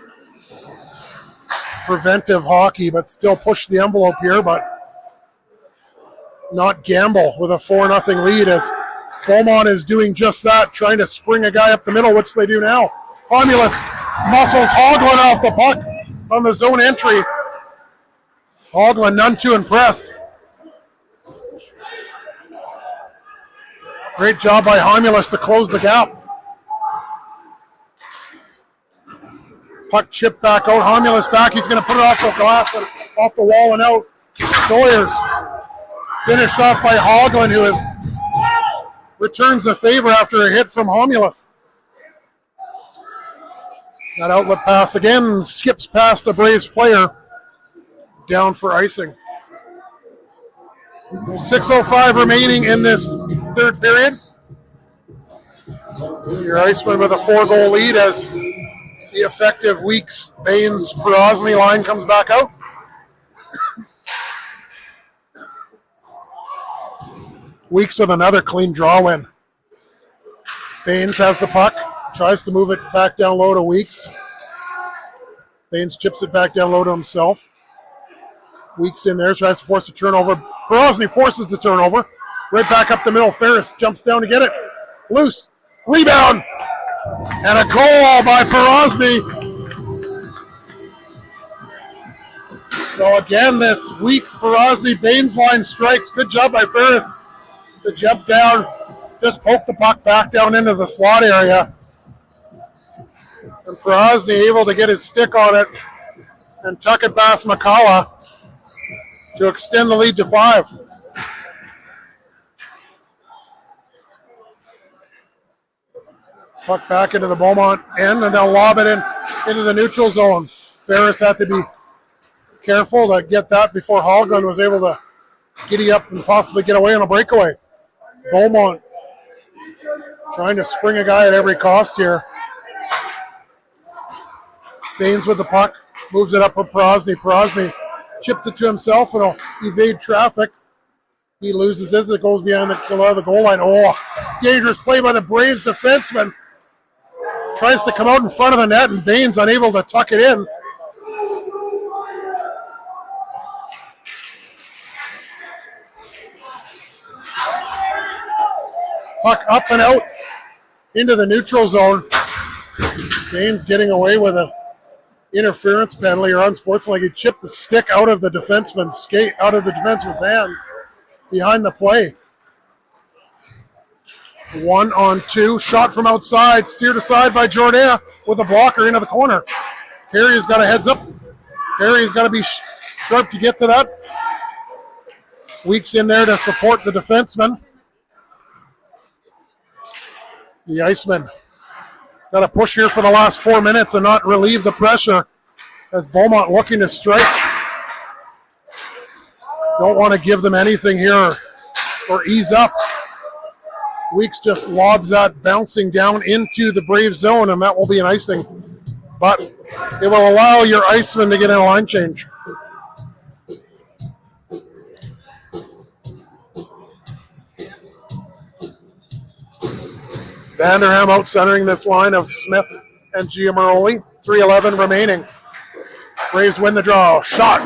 preventive hockey, but still push the envelope here, but not gamble with a 4-0 lead as Beaumont is doing just that, trying to spring a guy up the middle, which they do now. Homulus muscles Hoagland off the puck on the zone entry. Hoagland none too impressed. Great job by Homulus to close the gap. Puck chipped back out. Homulus back. He's going to put it off the glass and off the wall and out. Sawyers finished off by Hoagland, who returns the favor after a hit from Homulus. That outlet pass again skips past the Braves player. Down for icing. 6:05 remaining in this third period. Your Iceman with a 4-goal lead as the effective Weeks, Baines, Perosny line comes back out. Weeks with another clean draw win. Baines has the puck, tries to move it back down low to Weeks. Baines chips it back down low to himself. Weeks in there, tries to force a turnover. Perosny forces the turnover. Right back up the middle. Ferris jumps down to get it. Loose. Rebound. And a goal by Perosny. So again, this Weeks, Perosny, Baines line strikes. Good job by Ferris to jump down. Just poke the puck back down into the slot area. And Perosny able to get his stick on it and tuck it past McCalla to extend the lead to 5. Puck back into the Beaumont end, and they'll lob it into the neutral zone. Ferris had to be careful to get that before Hoagland was able to giddy up and possibly get away on a breakaway. Beaumont trying to spring a guy at every cost here. Baines with the puck, moves it up with Perosny. Perosny chips it to himself and will evade traffic. He loses as it goes behind the goal line. Oh, dangerous play by the Braves defenseman. Tries to come out in front of the net, and Baines unable to tuck it in. Puck up and out into the neutral zone. Baines getting away with an interference penalty or unsportsmanlike. He chipped the stick out of the defenseman's skate, out of the defenseman's hands behind the play. 1-on-2, shot from outside, steered aside by Jordan with a blocker into the corner. Carey's got a heads up. Carey's got to be sharp to get to that. Weeks in there to support the defenseman. The Icemen got to push here for the last 4 minutes and not relieve the pressure as Beaumont looking to strike. Don't want to give them anything here or ease up. Weeks just lobs that bouncing down into the Braves zone, and that will be an icing. But it will allow your Iceman to get in a line change. Vanderham out centering this line of Smith and Giamaroli. 3:11 remaining. Braves win the draw. Shot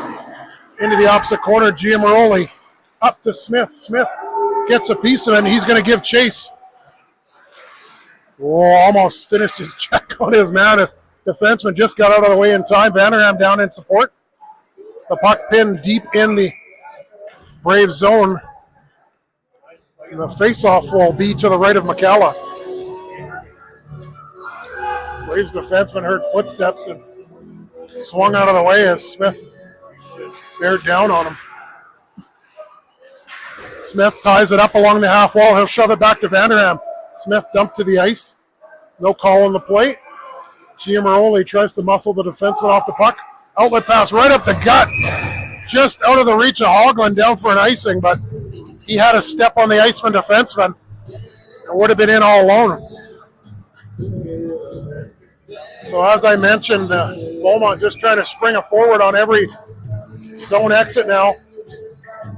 into the opposite corner. Giamaroli up to Smith. Smith gets a piece of it, and he's going to give chase. Oh, almost finished his check on his man. His defenseman just got out of the way in time. Vanderham down in support. The puck pinned deep in the Brave zone. The faceoff will be to the right of McCalla. Braves defenseman heard footsteps and swung out of the way as Smith bared down on him. Smith ties it up along the half wall. He'll shove it back to Vanderham. Smith dumped to the ice. No call on the plate. Giamaroli tries to muscle the defenseman off the puck. Outlet pass right up the gut. Just out of the reach of Hoagland, down for an icing, but he had a step on the Iceman defenseman. It would have been in all alone. So as I mentioned, Beaumont just trying to spring a forward on every zone exit now.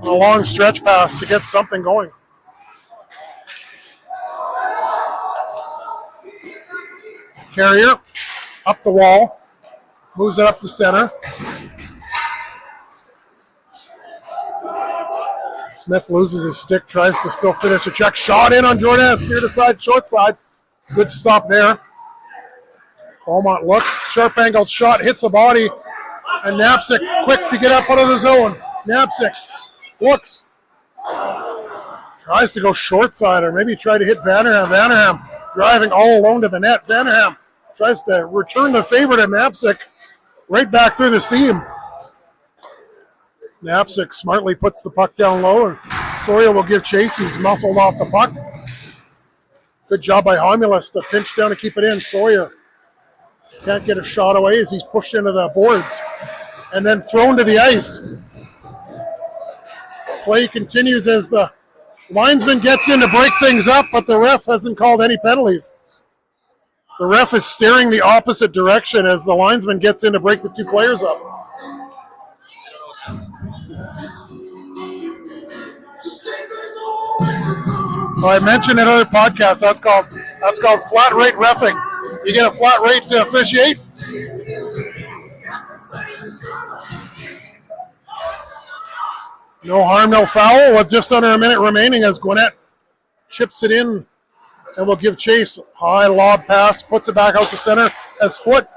A long stretch pass to get something going. Carrier up the wall, moves it up to center. Smith loses his stick, tries to still finish a check. Shot in on Jordan, steered aside, short side. Good stop there. Beaumont looks, sharp angled shot, hits the body, and Knapczyk quick to get up out of the zone. Knapczyk looks, tries to go short side, or maybe try to hit Vanderham. Vanderham driving all alone to the net. Vanderham tries to return the favor to Knapczyk right back through the seam. Knapczyk smartly puts the puck down low, and Sawyer will give chase. He's muscled off the puck. Good job by Homulus to pinch down to keep it in. Sawyer can't get a shot away as he's pushed into the boards and then thrown to the ice. Play continues as the linesman gets in to break things up, but the ref hasn't called any penalties. The ref is steering the opposite direction as the linesman gets in to break the two players up. I mentioned in other podcasts, that's called flat rate reffing. You get a flat rate to officiate. No harm, no foul with just under a minute remaining as Gwinnett chips it in and will give chase. High lob pass, puts it back out to center as Foot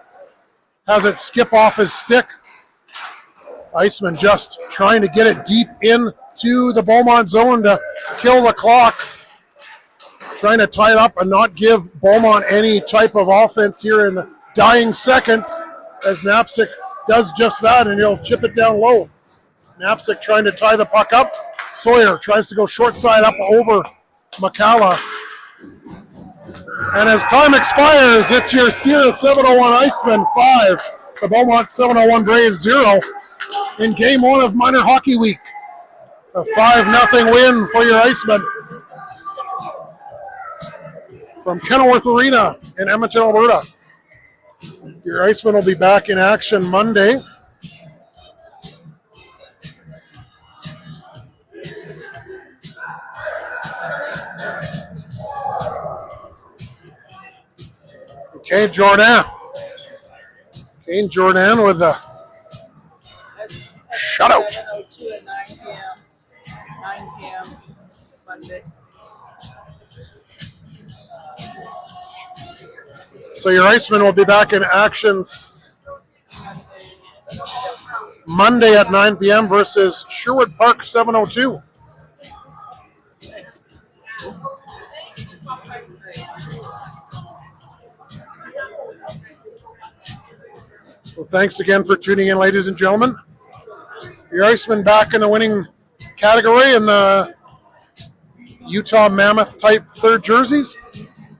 has it skip off his stick. Iceman just trying to get it deep into the Beaumont zone to kill the clock. Trying to tie it up and not give Beaumont any type of offense here in the dying seconds as Knapczyk does just that, and he'll chip it down low. Knapczyk trying to tie the puck up. Sawyer tries to go short side up over McCalla. And as time expires, it's your SE701 Icemen 5, the Beaumont 701 Braves 0 in Game 1 of Minor Hockey Week. A 5-0 win for your Icemen from Kenilworth Arena in Edmonton, Alberta. Your Icemen will be back in action Monday. Kane Jordan with the shutout. 9 p.m. Monday. So your Icemen will be back in action Monday at 9 p.m. versus Sherwood Park 702. Well, thanks again for tuning in, ladies and gentlemen. Your Icemen back in the winning category in the Utah Mammoth type third jerseys.